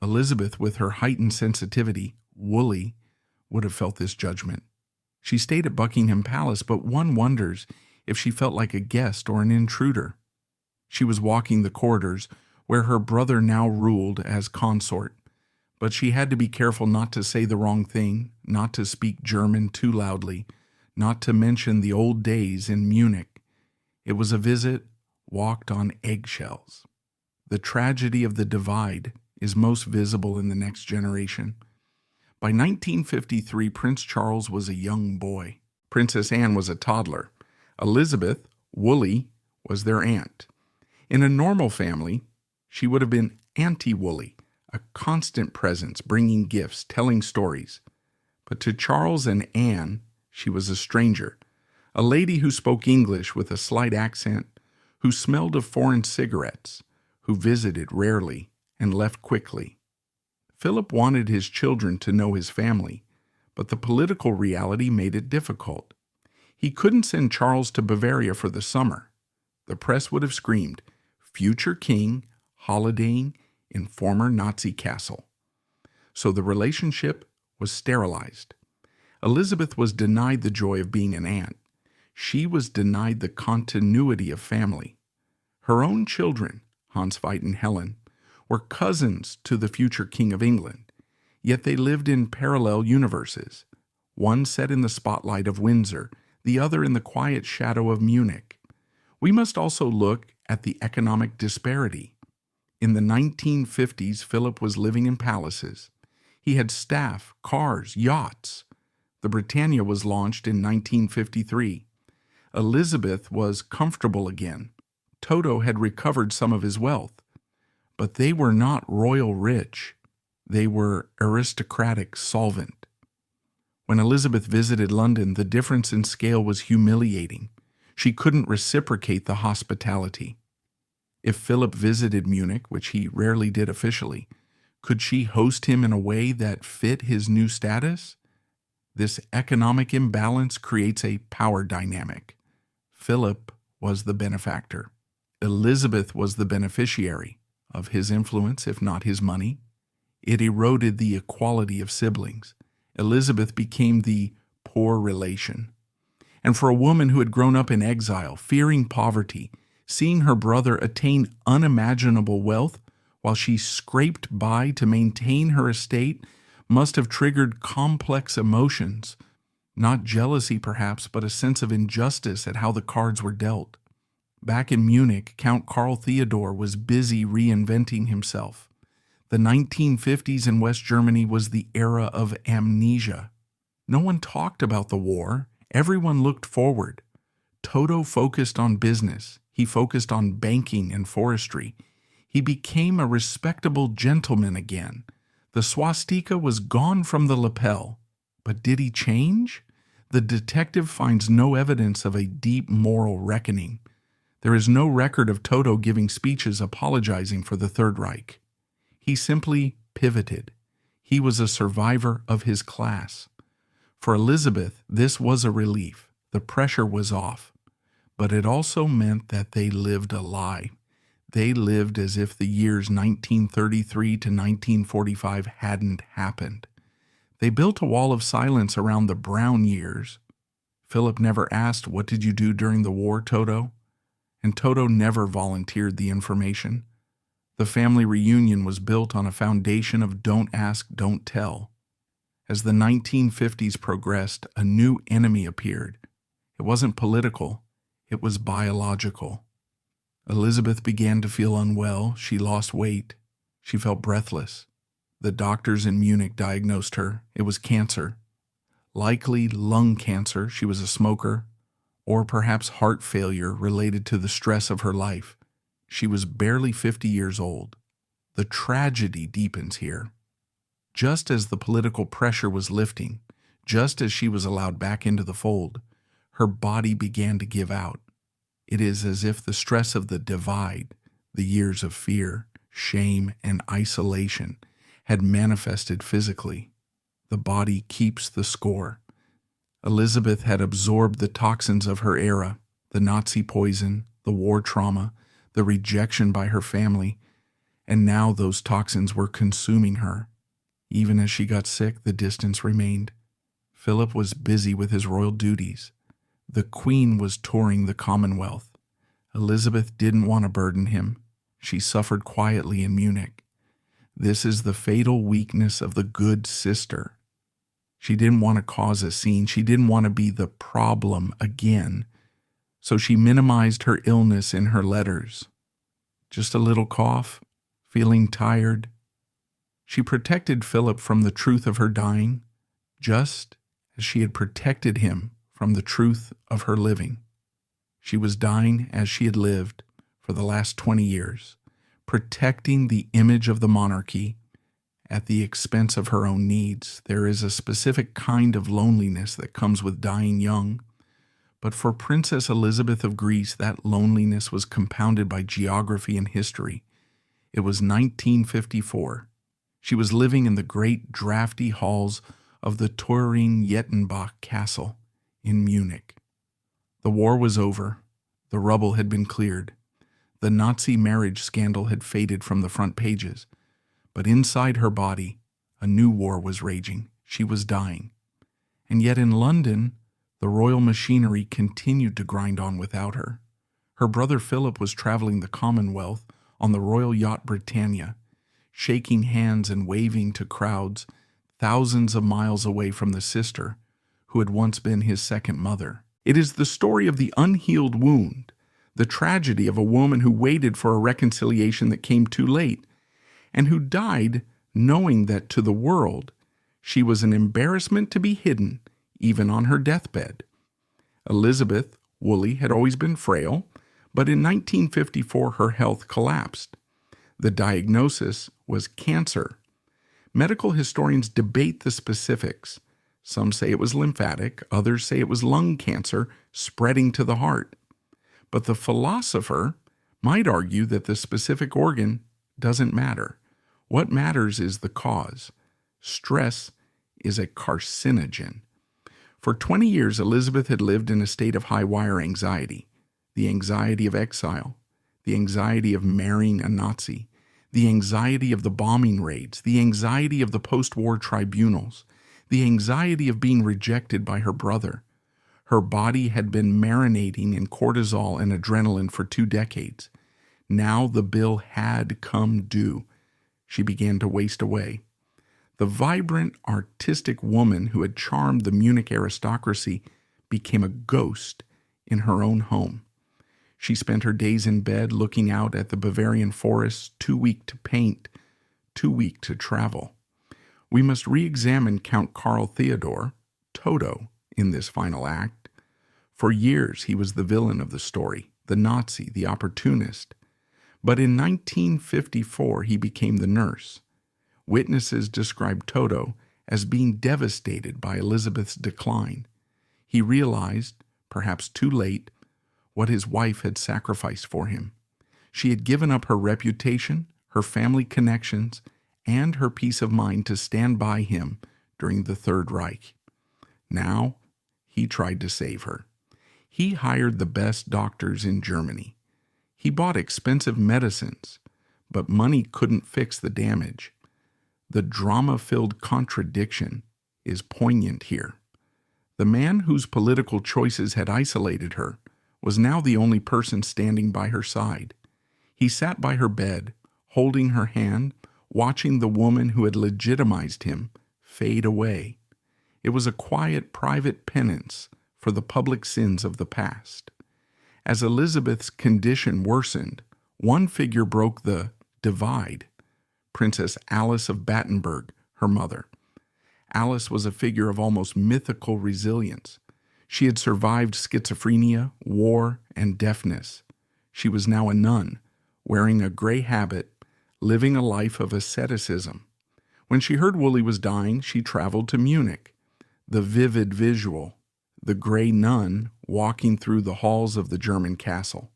Elizabeth, with her heightened sensitivity, woolly, would have felt this judgment. She stayed at Buckingham Palace, but one wonders if she felt like a guest or an intruder. She was walking the corridors where her brother now ruled as consort, but she had to be careful not to say the wrong thing, not to speak German too loudly, not to mention the old days in Munich. It was a visit walked on eggshells. The tragedy of the divide is most visible in the next generation. By 1953, Prince Charles was a young boy. Princess Anne was a toddler. Elizabeth, Woolly, was their aunt. In a normal family, she would have been Auntie Woolly, a constant presence, bringing gifts, telling stories. But to Charles and Anne, she was a stranger, a lady who spoke English with a slight accent, who smelled of foreign cigarettes, who visited rarely and left quickly. Philip wanted his children to know his family, but the political reality made it difficult. He couldn't send Charles to Bavaria for the summer. The press would have screamed, "Future king, holidaying in former Nazi castle." So the relationship was sterilized. Elizabeth was denied the joy of being an aunt. She was denied the continuity of family. Her own children, Hans Veit and Helen, were cousins to the future King of England, yet they lived in parallel universes, one set in the spotlight of Windsor, the other in the quiet shadow of Munich. We must also look at the economic disparity. In the 1950s, Philip was living in palaces. He had staff, cars, yachts. The Britannia was launched in 1953. Elizabeth was comfortable again. Toto had recovered some of his wealth. But they were not royal rich. They were aristocratic solvent. When Elizabeth visited London, the difference in scale was humiliating. She couldn't reciprocate the hospitality. If Philip visited Munich, which he rarely did officially, could she host him in a way that fit his new status? This economic imbalance creates a power dynamic. Philip was the benefactor. Elizabeth was the beneficiary of his influence, if not his money. It eroded the equality of siblings. Elizabeth became the poor relation. And for a woman who had grown up in exile, fearing poverty, seeing her brother attain unimaginable wealth while she scraped by to maintain her estate must have triggered complex emotions, not jealousy perhaps, but a sense of injustice at how the cards were dealt. Back in Munich, Count Karl Theodor was busy reinventing himself. The 1950s in West Germany was the era of amnesia. No one talked about the war. Everyone looked forward. Toto focused on business. He focused on banking and forestry. He became a respectable gentleman again. The swastika was gone from the lapel. But did he change? The detective finds no evidence of a deep moral reckoning. There is no record of Toto giving speeches apologizing for the Third Reich. He simply pivoted. He was a survivor of his class. For Elizabeth, this was a relief. The pressure was off. But it also meant that they lived a lie. They lived as if the years 1933 to 1945 hadn't happened. They built a wall of silence around the brown years. Philip never asked, "What did you do during the war, Toto?" And Toto never volunteered the information. The family reunion was built on a foundation of don't ask, don't tell. As the 1950s progressed, a new enemy appeared. It wasn't political, it was biological. Elizabeth began to feel unwell. She lost weight. She felt breathless. The doctors in Munich diagnosed her. It was cancer. Likely lung cancer. She was a smoker. Or perhaps heart failure related to the stress of her life. She was barely 50 years old. The tragedy deepens here. Just as the political pressure was lifting, just as she was allowed back into the fold, her body began to give out. It is as if the stress of the divide, the years of fear, shame, and isolation, had manifested physically. The body keeps the score. Elizabeth had absorbed the toxins of her era, the Nazi poison, the war trauma, the rejection by her family, and now those toxins were consuming her. Even as she got sick, the distance remained. Philip was busy with his royal duties. The Queen was touring the Commonwealth. Elizabeth didn't want to burden him. She suffered quietly in Munich. This is the fatal weakness of the good sister. She didn't want to cause a scene. She didn't want to be the problem again. So she minimized her illness in her letters. Just a little cough, feeling tired, She protected Philip from the truth of her dying, just as she had protected him from the truth of her living. She was dying as she had lived for the last 20 years, protecting the image of the monarchy at the expense of her own needs. There is a specific kind of loneliness that comes with dying young, but for Princess Elizabeth of Greece, that loneliness was compounded by geography and history. It was 1954. She was living in the great drafty halls of the Thüringen-Jettenbach Castle in Munich. The war was over. The rubble had been cleared. The Nazi marriage scandal had faded from the front pages. But inside her body, a new war was raging. She was dying. And yet in London, the royal machinery continued to grind on without her. Her brother Philip was traveling the Commonwealth on the royal yacht Britannia, shaking hands and waving to crowds thousands of miles away from the sister who had once been his second mother. It is the story of the unhealed wound, the tragedy of a woman who waited for a reconciliation that came too late, and who died knowing that to the world she was an embarrassment to be hidden, even on her deathbed. Elizabeth Woolley had always been frail, but in 1954 her health collapsed. The diagnosis was cancer. Medical historians debate the specifics. Some say it was lymphatic, others say it was lung cancer spreading to the heart. But the philosopher might argue that the specific organ doesn't matter. What matters is the cause. Stress is a carcinogen. For 20 years, Elizabeth had lived in a state of high-wire anxiety. The anxiety of exile, the anxiety of marrying a Nazi, the anxiety of the bombing raids, the anxiety of the post-war tribunals, the anxiety of being rejected by her brother. Her body had been marinating in cortisol and adrenaline for 2 decades. Now the bill had come due. She began to waste away. The vibrant, artistic woman who had charmed the Munich aristocracy became a ghost in her own home. She spent her days in bed looking out at the Bavarian forests, too weak to paint, too weak to travel. We must re-examine Count Karl Theodor, Toto, in this final act. For years he was the villain of the story, the Nazi, the opportunist. But in 1954 he became the nurse. Witnesses described Toto as being devastated by Elizabeth's decline. He realized, perhaps too late, what his wife had sacrificed for him. She had given up her reputation, her family connections, and her peace of mind to stand by him during the Third Reich. Now, he tried to save her. He hired the best doctors in Germany. He bought expensive medicines, but money couldn't fix the damage. The drama-filled contradiction is poignant here. The man whose political choices had isolated her was now the only person standing by her side. He sat by her bed, holding her hand, watching the woman who had legitimized him fade away. It was a quiet, private penance for the public sins of the past. As Elizabeth's condition worsened, one figure broke the divide: Princess Alice of Battenberg, her mother. Alice was a figure of almost mythical resilience. She had survived schizophrenia, war, and deafness. She was now a nun, wearing a gray habit, living a life of asceticism. When she heard Woolley was dying, she traveled to Munich. The vivid visual, the gray nun walking through the halls of the German castle.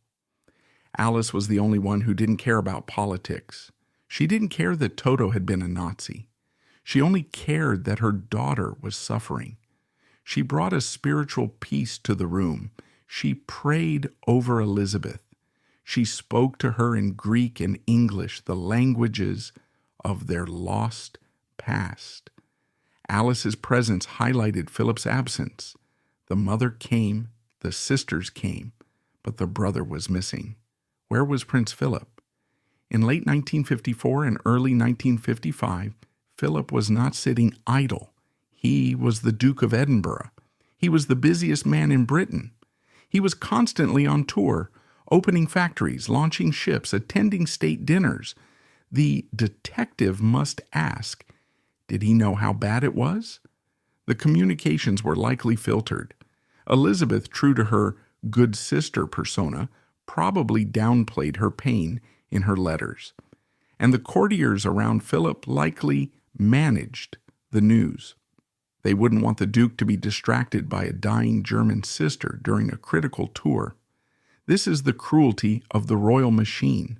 Alice was the only one who didn't care about politics. She didn't care that Toto had been a Nazi. She only cared that her daughter was suffering. She brought a spiritual peace to the room. She prayed over Elizabeth. She spoke to her in Greek and English, the languages of their lost past. Alice's presence highlighted Philip's absence. The mother came, the sisters came, but the brother was missing. Where was Prince Philip? In late 1954 and early 1955, Philip was not sitting idle. He was the Duke of Edinburgh. He was the busiest man in Britain. He was constantly on tour, opening factories, launching ships, attending state dinners. The detective must ask, did he know how bad it was? The communications were likely filtered. Elizabeth, true to her good sister persona, probably downplayed her pain in her letters. And the courtiers around Philip likely managed the news. They wouldn't want the Duke to be distracted by a dying German sister during a critical tour. This is the cruelty of the royal machine.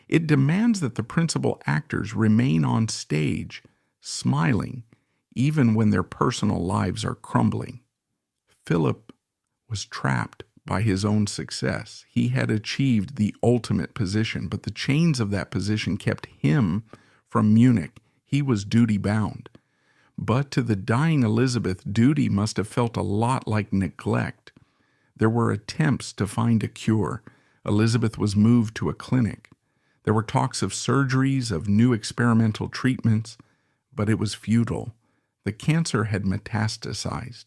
It demands that the principal actors remain on stage, smiling, even when their personal lives are crumbling. Philip was trapped by his own success. He had achieved the ultimate position, but the chains of that position kept him from Munich. He was duty-bound. But to the dying Elizabeth, duty must have felt a lot like neglect. There were attempts to find a cure. Elizabeth was moved to a clinic. There were talks of surgeries, of new experimental treatments, but it was futile. The cancer had metastasized.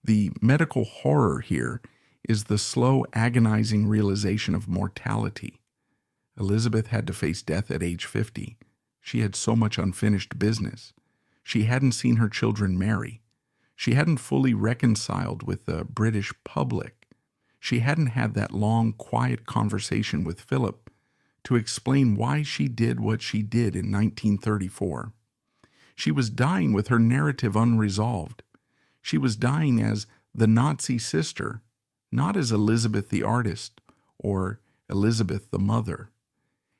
The medical horror here is the slow, agonizing realization of mortality. Elizabeth had to face death at age 50. She had so much unfinished business. She hadn't seen her children marry. She hadn't fully reconciled with the British public. She hadn't had that long, quiet conversation with Philip to explain why she did what she did in 1934. She was dying with her narrative unresolved. She was dying as the Nazi sister, not as Elizabeth the artist or Elizabeth the mother.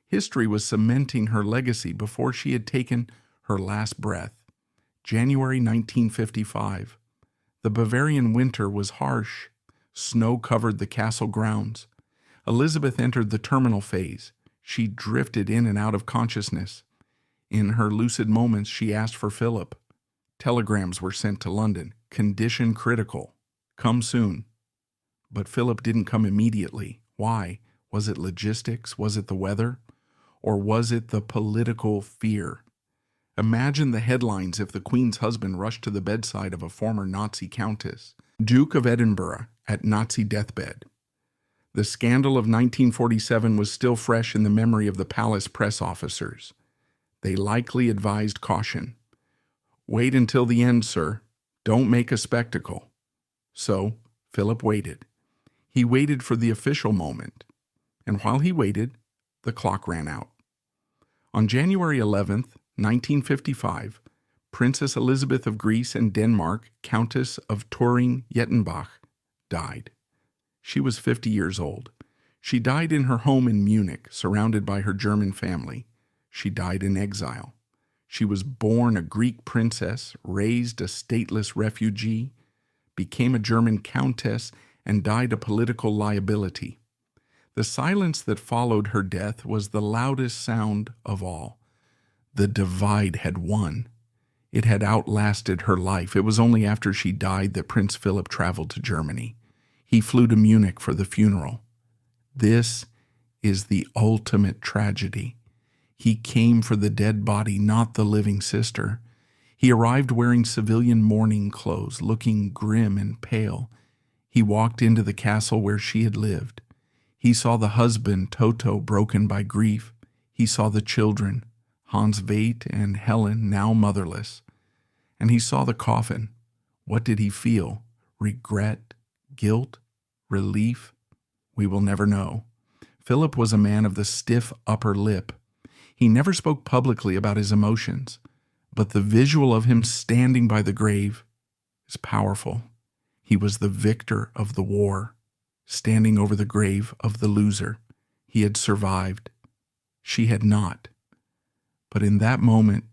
History was cementing her legacy before she had taken her last breath. January 1955. The Bavarian winter was harsh. Snow covered the castle grounds. Elizabeth entered the terminal phase. She drifted in and out of consciousness. In her lucid moments, she asked for Philip. Telegrams were sent to London. Condition critical. Come soon. But Philip didn't come immediately. Why? Was it logistics? Was it the weather? Or was it the political fear? Imagine the headlines if the Queen's husband rushed to the bedside of a former Nazi countess, Duke of Edinburgh, at Nazi deathbed. The scandal of 1947 was still fresh in the memory of the palace press officers. They likely advised caution. Wait until the end, sir. Don't make a spectacle. So, Philip waited. He waited for the official moment. And while he waited, the clock ran out. On January 11th, 1955, Princess Elizabeth of Greece and Denmark, Countess of Turing-Jettenbach, died. She was 50 years old. She died in her home in Munich, surrounded by her German family. She died in exile. She was born a Greek princess, raised a stateless refugee, became a German countess, and died a political liability. The silence that followed her death was the loudest sound of all. The divide had won. It had outlasted her life. It was only after she died that Prince Philip traveled to Germany. He flew to Munich for the funeral. This is the ultimate tragedy. He came for the dead body, not the living sister. He arrived wearing civilian mourning clothes, looking grim and pale. He walked into the castle where she had lived. He saw the husband, Toto, broken by grief. He saw the children, Hans Veit and Helen, now motherless. And he saw the coffin. What did he feel? Regret? Guilt? Relief? We will never know. Philip was a man of the stiff upper lip. He never spoke publicly about his emotions, but the visual of him standing by the grave is powerful. He was the victor of the war, standing over the grave of the loser. He had survived. She had not. But in that moment,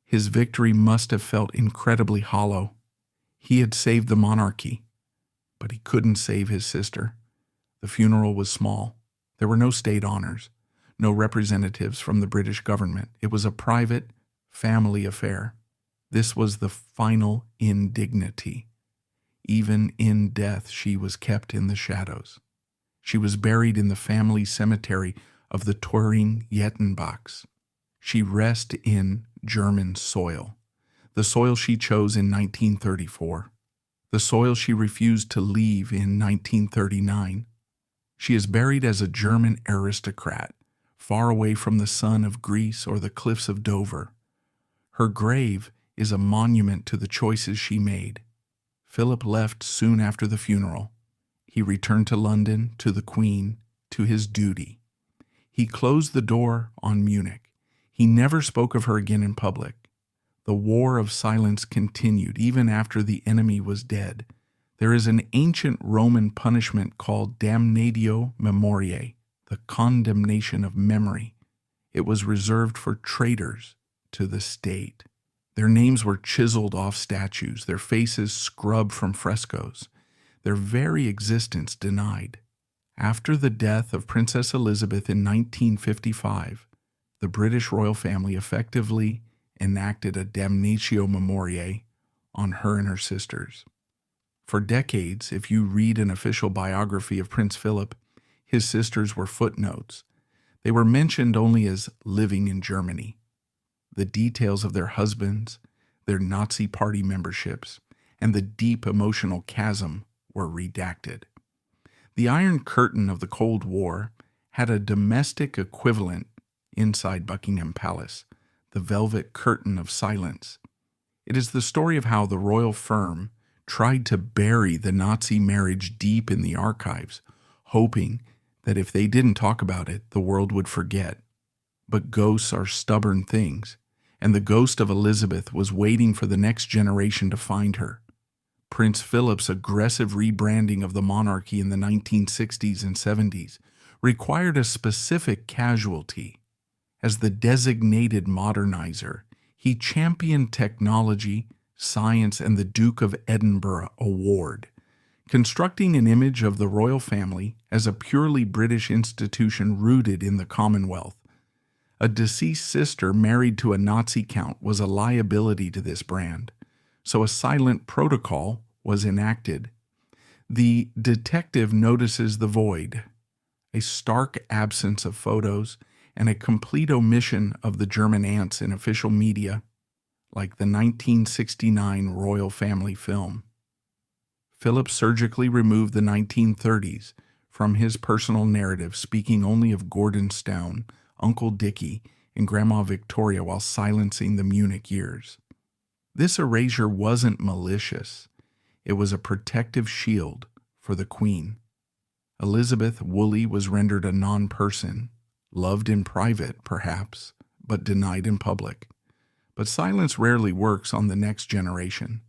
his victory must have felt incredibly hollow. He had saved the monarchy, but he couldn't save his sister. The funeral was small. There were no state honors, no representatives from the British government. It was a private, family affair. This was the final indignity. Even in death, she was kept in the shadows. She was buried in the family cemetery of the Turing-Jettenbachs. She rests in German soil, the soil she chose in 1934, the soil she refused to leave in 1939. She is buried as a German aristocrat, far away from the sun of Greece or the cliffs of Dover. Her grave is a monument to the choices she made. Philip left soon after the funeral. He returned to London, to the Queen, to his duty. He closed the door on Munich. He never spoke of her again in public. The war of silence continued even after the enemy was dead. There is an ancient Roman punishment called damnatio memoriae, the condemnation of memory. It was reserved for traitors to the state. Their names were chiseled off statues, their faces scrubbed from frescoes, their very existence denied. After the death of Princess Elizabeth in 1955, the British royal family effectively enacted a damnatio memoriae on her and her sisters. For decades, if you read an official biography of Prince Philip, his sisters were footnotes. They were mentioned only as living in Germany. The details of their husbands, their Nazi party memberships, and the deep emotional chasm were redacted. The Iron Curtain of the Cold War had a domestic equivalent inside Buckingham Palace, the Velvet Curtain of Silence. It is the story of how the royal firm tried to bury the Nazi marriage deep in the archives, hoping that if they didn't talk about it, the world would forget. But ghosts are stubborn things, and the ghost of Elizabeth was waiting for the next generation to find her. Prince Philip's aggressive rebranding of the monarchy in the 1960s and 70s required a specific casualty. As the designated modernizer, he championed technology, science, and the Duke of Edinburgh Award, constructing an image of the royal family as a purely British institution rooted in the Commonwealth. A deceased sister married to a Nazi count was a liability to this brand, so a silent protocol was enacted. The detective notices the void, a stark absence of photos, and a complete omission of the German aunts in official media, like the 1969 royal family film. Philip surgically removed the 1930s from his personal narrative, speaking only of Gordon Stone, Uncle Dickie, and Grandma Victoria while silencing the Munich years. This erasure wasn't malicious. It was a protective shield for the Queen. Elizabeth Woolley was rendered a non-person, loved in private, perhaps, but denied in public. But silence rarely works on the next generation.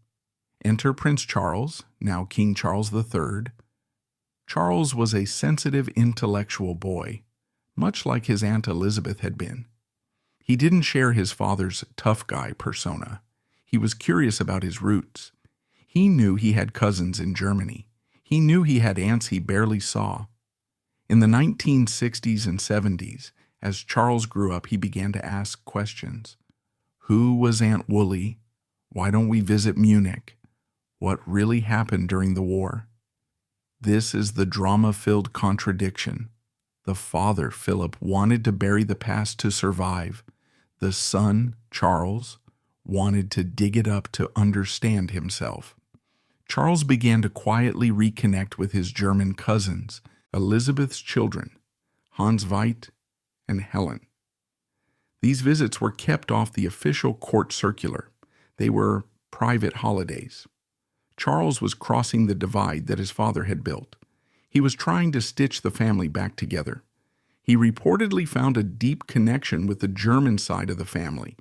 Enter Prince Charles, now King Charles III. Charles was a sensitive, intellectual boy, much like his Aunt Elizabeth had been. He didn't share his father's tough guy persona. He was curious about his roots. He knew he had cousins in Germany. He knew he had aunts he barely saw. In the 1960s and 70s, as Charles grew up, he began to ask questions. Who was Aunt Woolley? Why don't we visit Munich? What really happened during the war? This is the drama-filled contradiction. The father, Philip, wanted to bury the past to survive. The son, Charles, wanted to dig it up to understand himself. Charles began to quietly reconnect with his German cousins, Elizabeth's children, Hans Veit and Helen. These visits were kept off the official court circular. They were private holidays. Charles was crossing the divide that his father had built. He was trying to stitch the family back together. He reportedly found a deep connection with the German side of the family.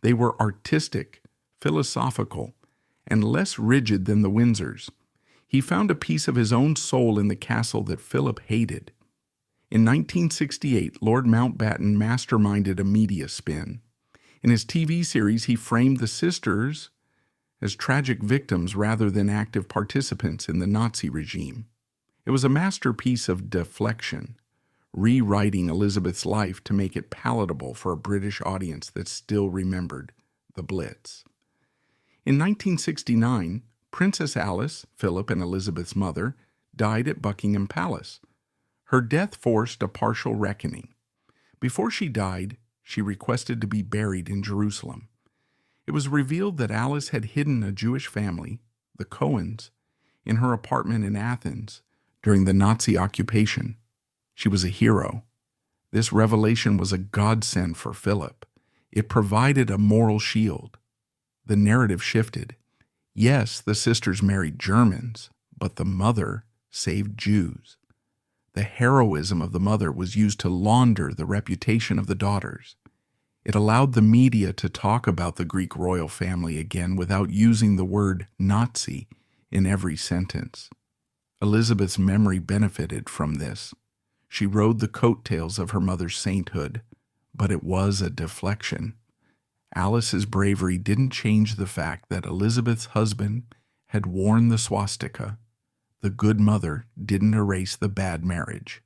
They were artistic, philosophical, and less rigid than the Windsors. He found a piece of his own soul in the castle that Philip hated. In 1968, Lord Mountbatten masterminded a media spin. In his TV series, he framed the sisters as tragic victims rather than active participants in the Nazi regime. It was a masterpiece of deflection, rewriting Elizabeth's life to make it palatable for a British audience that still remembered the Blitz. In 1969, Princess Alice, Philip and Elizabeth's mother, died at Buckingham Palace. Her death forced a partial reckoning. Before she died, she requested to be buried in Jerusalem. It was revealed that Alice had hidden a Jewish family, the Cohens, in her apartment in Athens during the Nazi occupation. She was a hero. This revelation was a godsend for Philip. It provided a moral shield. The narrative shifted. Yes, the sisters married Germans, but the mother saved Jews. The heroism of the mother was used to launder the reputation of the daughters. It allowed the media to talk about the Greek royal family again without using the word Nazi in every sentence. Elizabeth's memory benefited from this. She rode the coattails of her mother's sainthood, but it was a deflection. Alice's bravery didn't change the fact that Elizabeth's husband had worn the swastika. The good mother didn't erase the bad marriage.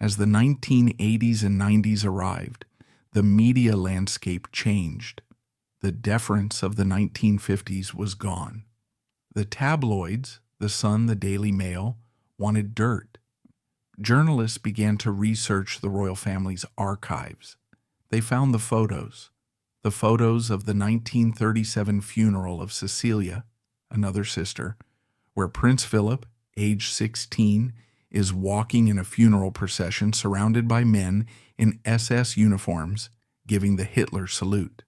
As the 1980s and 90s arrived, the media landscape changed. The deference of the 1950s was gone. The tabloids, the Sun, the Daily Mail, wanted dirt. Journalists began to research the royal family's archives. They found the photos of the 1937 funeral of Cecilia, another sister, where Prince Philip, age 16, is walking in a funeral procession surrounded by men in SS uniforms, giving the Hitler salute.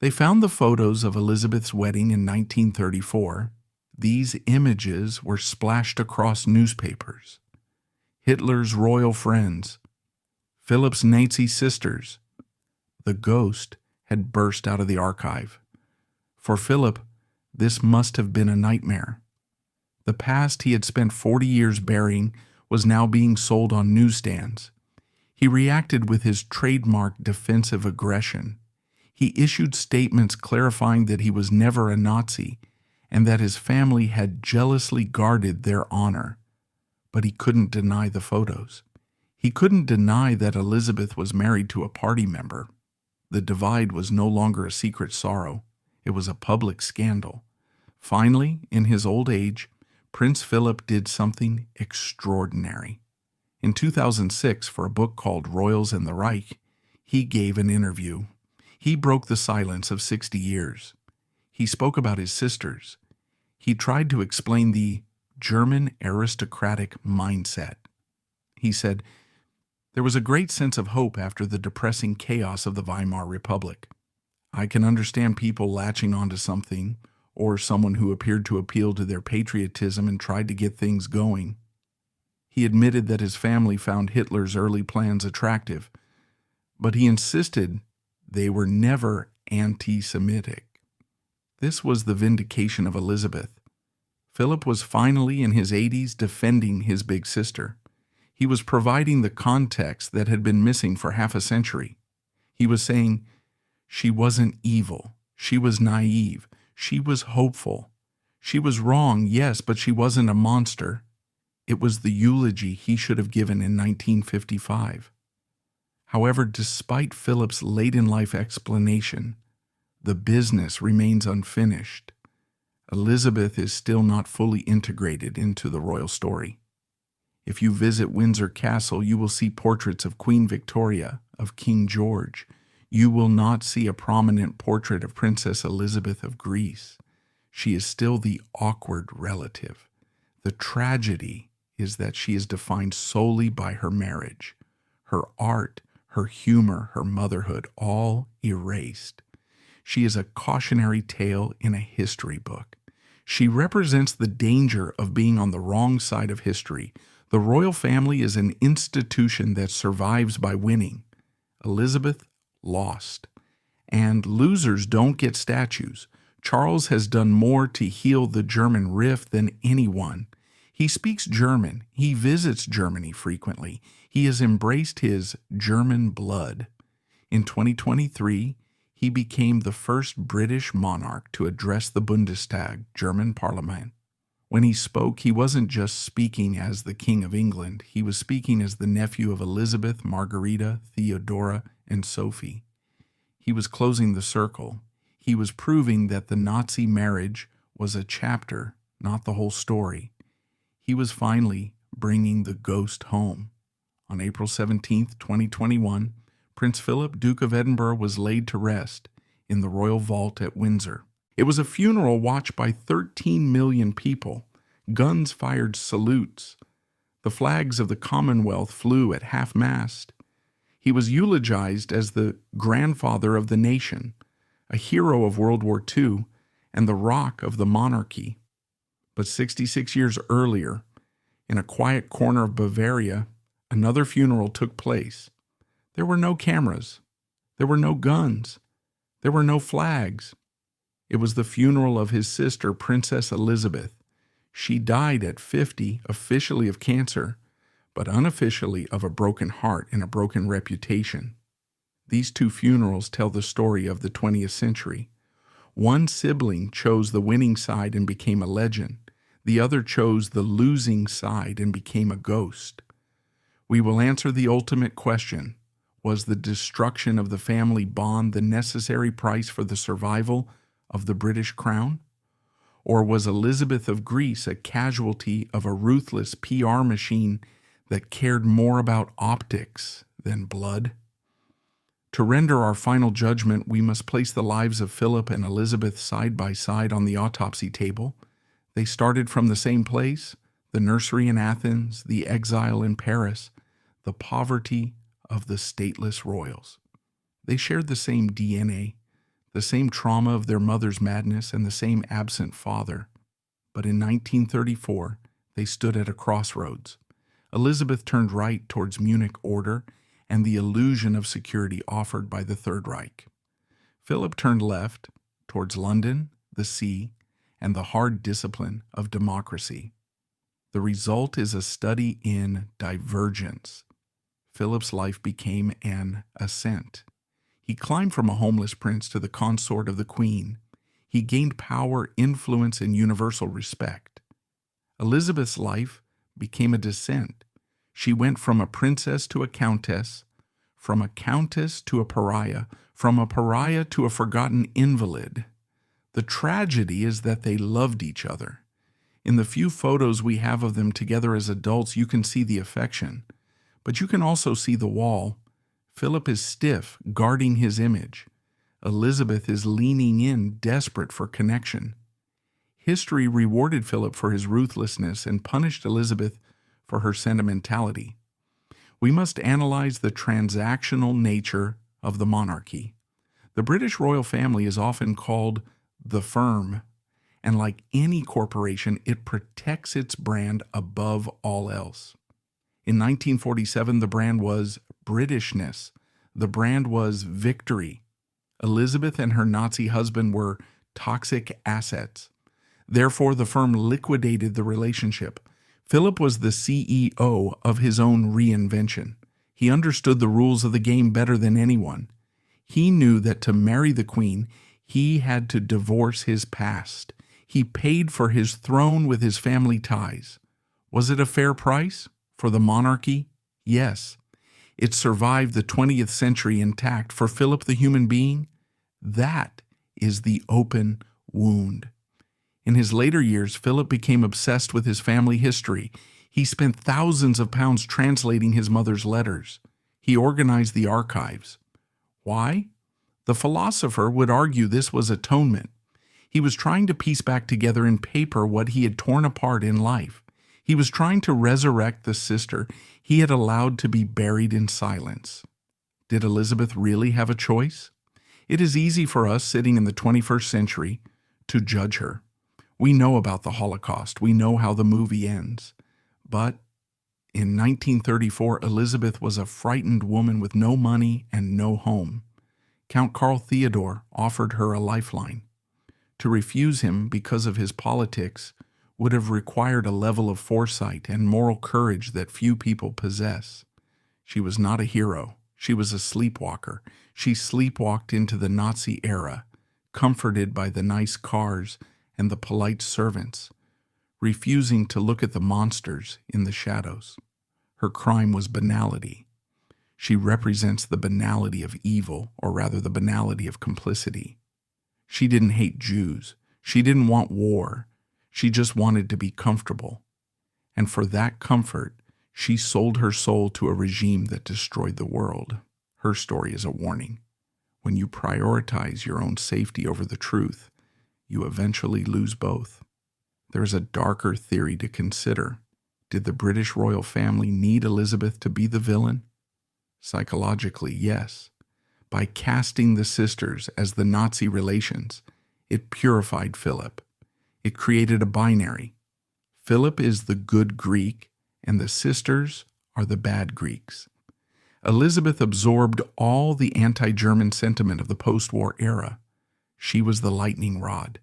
They found the photos of Elizabeth's wedding in 1934. These images were splashed across newspapers. Hitler's royal friends, Philip's Nazi sisters. The ghost had burst out of the archive. For Philip, this must have been a nightmare. The past he had spent 40 years burying was now being sold on newsstands. He reacted with his trademark defensive aggression. He issued statements clarifying that he was never a Nazi and that his family had jealously guarded their honor. But he couldn't deny the photos. He couldn't deny that Elizabeth was married to a party member. The divide was no longer a secret sorrow. It was a public scandal. Finally, in his old age, Prince Philip did something extraordinary. In 2006, for a book called Royals and the Reich, he gave an interview. He broke the silence of 60 years. He spoke about his sisters. He tried to explain the German aristocratic mindset. He said, "There was a great sense of hope after the depressing chaos of the Weimar Republic. I can understand people latching onto something, or someone who appeared to appeal to their patriotism and tried to get things going." He admitted that his family found Hitler's early plans attractive, but he insisted they were never anti-Semitic. This was the vindication of Elizabeth. Philip was finally in his 80s defending his big sister. He was providing the context that had been missing for half a century. He was saying, she wasn't evil. She was naive. She was hopeful. She was wrong, yes, but she wasn't a monster. It was the eulogy he should have given in 1955. However, despite Philip's late-in-life explanation, the business remains unfinished. Elizabeth is still not fully integrated into the royal story. If you visit Windsor Castle, you will see portraits of Queen Victoria, of King George. You will not see a prominent portrait of Princess Elizabeth of Greece. She is still the awkward relative. The tragedy is that she is defined solely by her marriage. Her art, her humor, her motherhood, all erased. She is a cautionary tale in a history book. She represents the danger of being on the wrong side of history. The royal family is an institution that survives by winning. Elizabeth lost. And losers don't get statues. Charles has done more to heal the German rift than anyone. He speaks German. He visits Germany frequently. He has embraced his German blood. In 2023, he became the first British monarch to address the Bundestag, German parliament. When he spoke, he wasn't just speaking as the King of England. He was speaking as the nephew of Elizabeth, Margarita, Theodora, and Sophie. He was closing the circle. He was proving that the Nazi marriage was a chapter, not the whole story. He was finally bringing the ghost home. On April 17, 2021, Prince Philip, Duke of Edinburgh, was laid to rest in the royal vault at Windsor. It was a funeral watched by 13 million people. Guns fired salutes. The flags of the Commonwealth flew at half-mast. He was eulogized as the grandfather of the nation, a hero of World War II, and the rock of the monarchy. But 66 years earlier, in a quiet corner of Bavaria, another funeral took place. There were no cameras. There were no guns. There were no flags. It was the funeral of his sister, Princess Elizabeth. She died at 50, officially of cancer, but unofficially of a broken heart and a broken reputation. These two funerals tell the story of the 20th century. One sibling chose the winning side and became a legend. The other chose the losing side and became a ghost. We will answer the ultimate question. Was the destruction of the family bond the necessary price for the survival of the British crown? Or was Elizabeth of Greece a casualty of a ruthless PR machine that cared more about optics than blood? To render our final judgment, we must place the lives of Philip and Elizabeth side by side on the autopsy table. They started from the same place, the nursery in Athens, the exile in Paris, the poverty of the stateless royals. They shared the same DNA, the same trauma of their mother's madness, and the same absent father. But in 1934, they stood at a crossroads. Elizabeth turned right towards Munich order and the illusion of security offered by the Third Reich. Philip turned left towards London, the sea, and the hard discipline of democracy. The result is a study in divergence. Philip's life became an ascent. He climbed from a homeless prince to the consort of the queen. He gained power, influence, and universal respect. Elizabeth's life became a descent. She went from a princess to a countess, from a countess to a pariah, from a pariah to a forgotten invalid. The tragedy is that they loved each other. In the few photos we have of them together as adults, you can see the affection. But you can also see the wall. Philip is stiff, guarding his image. Elizabeth is leaning in, desperate for connection. History rewarded Philip for his ruthlessness and punished Elizabeth for her sentimentality. We must analyze the transactional nature of the monarchy. The British royal family is often called the firm, and like any corporation, it protects its brand above all else. In 1947, the brand was Britishness. The brand was victory. Elizabeth and her Nazi husband were toxic assets. Therefore, the firm liquidated the relationship. Philip was the CEO of his own reinvention. He understood the rules of the game better than anyone. He knew that to marry the queen, he had to divorce his past. He paid for his throne with his family ties. Was it a fair price for the monarchy? Yes. It survived the 20th century intact. For Philip the human being, that is the open wound. In his later years, Philip became obsessed with his family history. He spent thousands of pounds translating his mother's letters. He organized the archives. Why? The philosopher would argue this was atonement. He was trying to piece back together in paper what he had torn apart in life. He was trying to resurrect the sister he had allowed to be buried in silence. Did Elizabeth really have a choice? It is easy for us sitting in the 21st century to judge her. We know about the Holocaust. We know how the movie ends. But in 1934, Elizabeth was a frightened woman with no money and no home. Count Karl Theodor offered her a lifeline. To refuse him because of his politics would have required a level of foresight and moral courage that few people possess. She was not a hero. She was a sleepwalker. She sleepwalked into the Nazi era, comforted by the nice cars and the polite servants, refusing to look at the monsters in the shadows. Her crime was banality. She represents the banality of evil, or rather the banality of complicity. She didn't hate Jews. She didn't want war. She just wanted to be comfortable. And for that comfort, she sold her soul to a regime that destroyed the world. Her story is a warning. When you prioritize your own safety over the truth, you eventually lose both. There is a darker theory to consider. Did the British royal family need Elizabeth to be the villain? Psychologically, yes. By casting the sisters as the Nazi relations, it purified Philip. It created a binary. Philip is the good Greek, and the sisters are the bad Greeks. Elizabeth absorbed all the anti-German sentiment of the post-war era. She was the lightning rod.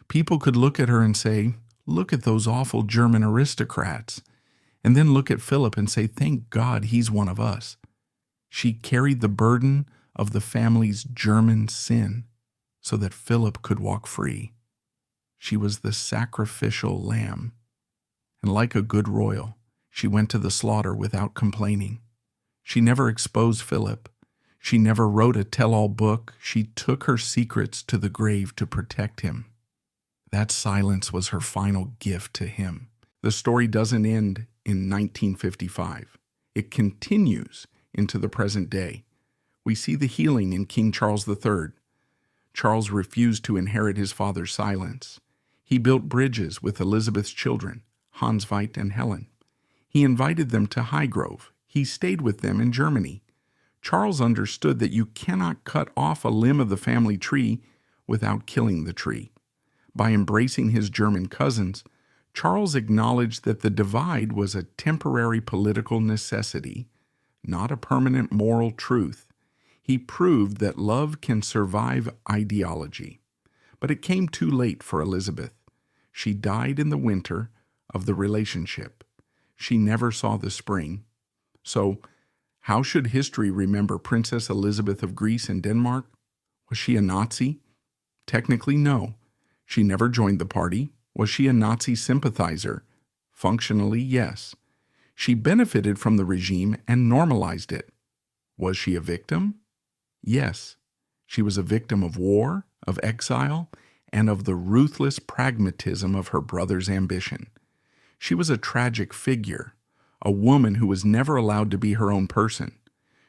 People could look at her and say, "Look at those awful German aristocrats," and then look at Philip and say, "Thank God he's one of us." She carried the burden of the family's German sin so that Philip could walk free. She was the sacrificial lamb. And like a good royal, she went to the slaughter without complaining. She never exposed Philip. She never wrote a tell-all book. She took her secrets to the grave to protect him. That silence was her final gift to him. The story doesn't end in 1955. It continues into the present day. We see the healing in King Charles III. Charles refused to inherit his father's silence. He built bridges with Elizabeth's children, Hans Veit and Helen. He invited them to Highgrove. He stayed with them in Germany. Charles understood that you cannot cut off a limb of the family tree without killing the tree. By embracing his German cousins, Charles acknowledged that the divide was a temporary political necessity, not a permanent moral truth. He proved that love can survive ideology. But it came too late for Elizabeth. She died in the winter of the relationship. She never saw the spring. So, how should history remember Princess Elizabeth of Greece and Denmark? Was she a Nazi? Technically, no. She never joined the party. Was she a Nazi sympathizer? Functionally, yes. She benefited from the regime and normalized it. Was she a victim? Yes. She was a victim of war, of exile, and of the ruthless pragmatism of her brother's ambition. She was a tragic figure, a woman who was never allowed to be her own person.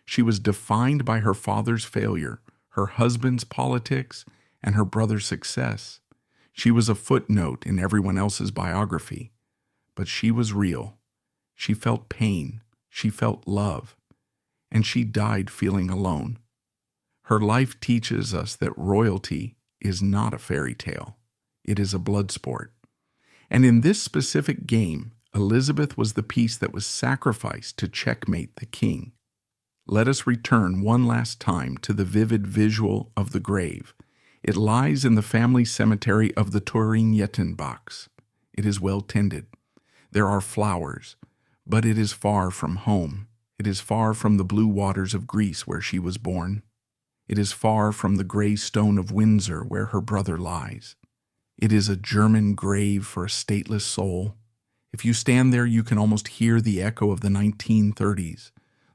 She was defined by her father's failure, her husband's politics, and her brother's success. She was a footnote in everyone else's biography. But she was real. She felt pain. She felt love. And she died feeling alone. Her life teaches us that royalty is not a fairy tale. It is a blood sport. And in this specific game, Elizabeth was the piece that was sacrificed to checkmate the king. Let us return one last time to the vivid visual of the grave. It lies in the family cemetery of the Turin-Jettenbachs. It is well tended. There are flowers, but it is far from home. It is far from the blue waters of Greece where she was born. It is far from the gray stone of Windsor where her brother lies. It is a German grave for a stateless soul. If you stand there, you can almost hear the echo of the 1930s,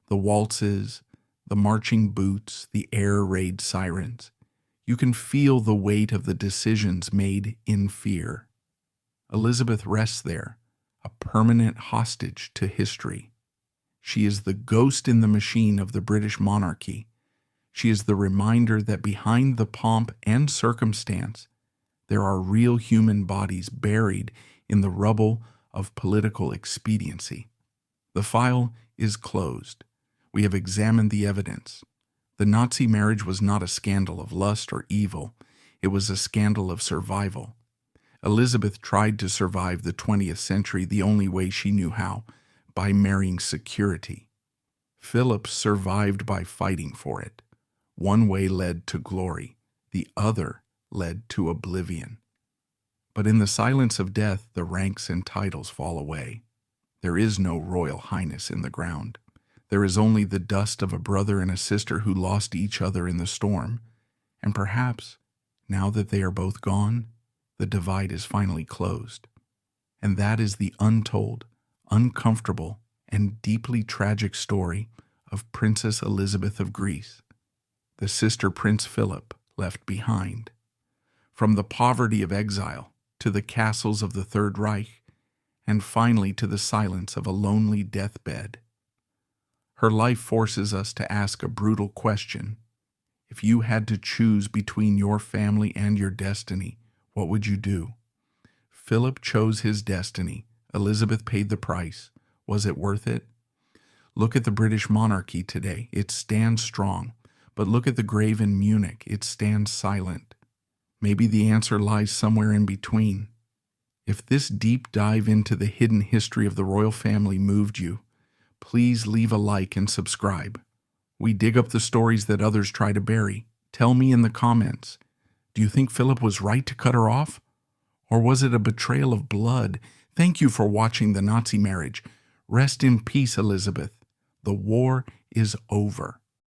the waltzes, the marching boots, the air raid sirens. You can feel the weight of the decisions made in fear. Elizabeth rests there, a permanent hostage to history. She is the ghost in the machine of the British monarchy. She is the reminder that behind the pomp and circumstance, there are real human bodies buried in the rubble of political expediency. The file is closed. We have examined the evidence. The Nazi marriage was not a scandal of lust or evil. It was a scandal of survival. Elizabeth tried to survive the 20th century the only way she knew how, by marrying security. Philip survived by fighting for it. One way led to glory. The other led to oblivion. But in the silence of death, the ranks and titles fall away. There is no royal highness in the ground. There is only the dust of a brother and a sister who lost each other in the storm. And perhaps, now that they are both gone, the divide is finally closed. And that is the untold, uncomfortable, and deeply tragic story of Princess Elizabeth of Greece, the sister Prince Philip left behind. From the poverty of exile to the castles of the Third Reich, and finally to the silence of a lonely deathbed. Her life forces us to ask a brutal question. If you had to choose between your family and your destiny, what would you do? Philip chose his destiny. Elizabeth paid the price. Was it worth it? Look at the British monarchy today. It stands strong. But look at the grave in Munich. It stands silent. Maybe the answer lies somewhere in between. If this deep dive into the hidden history of the royal family moved you, please leave a like and subscribe. We dig up the stories that others try to bury. Tell me in the comments, do you think Philip was right to cut her off? Or was it a betrayal of blood? Thank you for watching The Nazi Marriage. Rest in peace, Elizabeth. The war is over.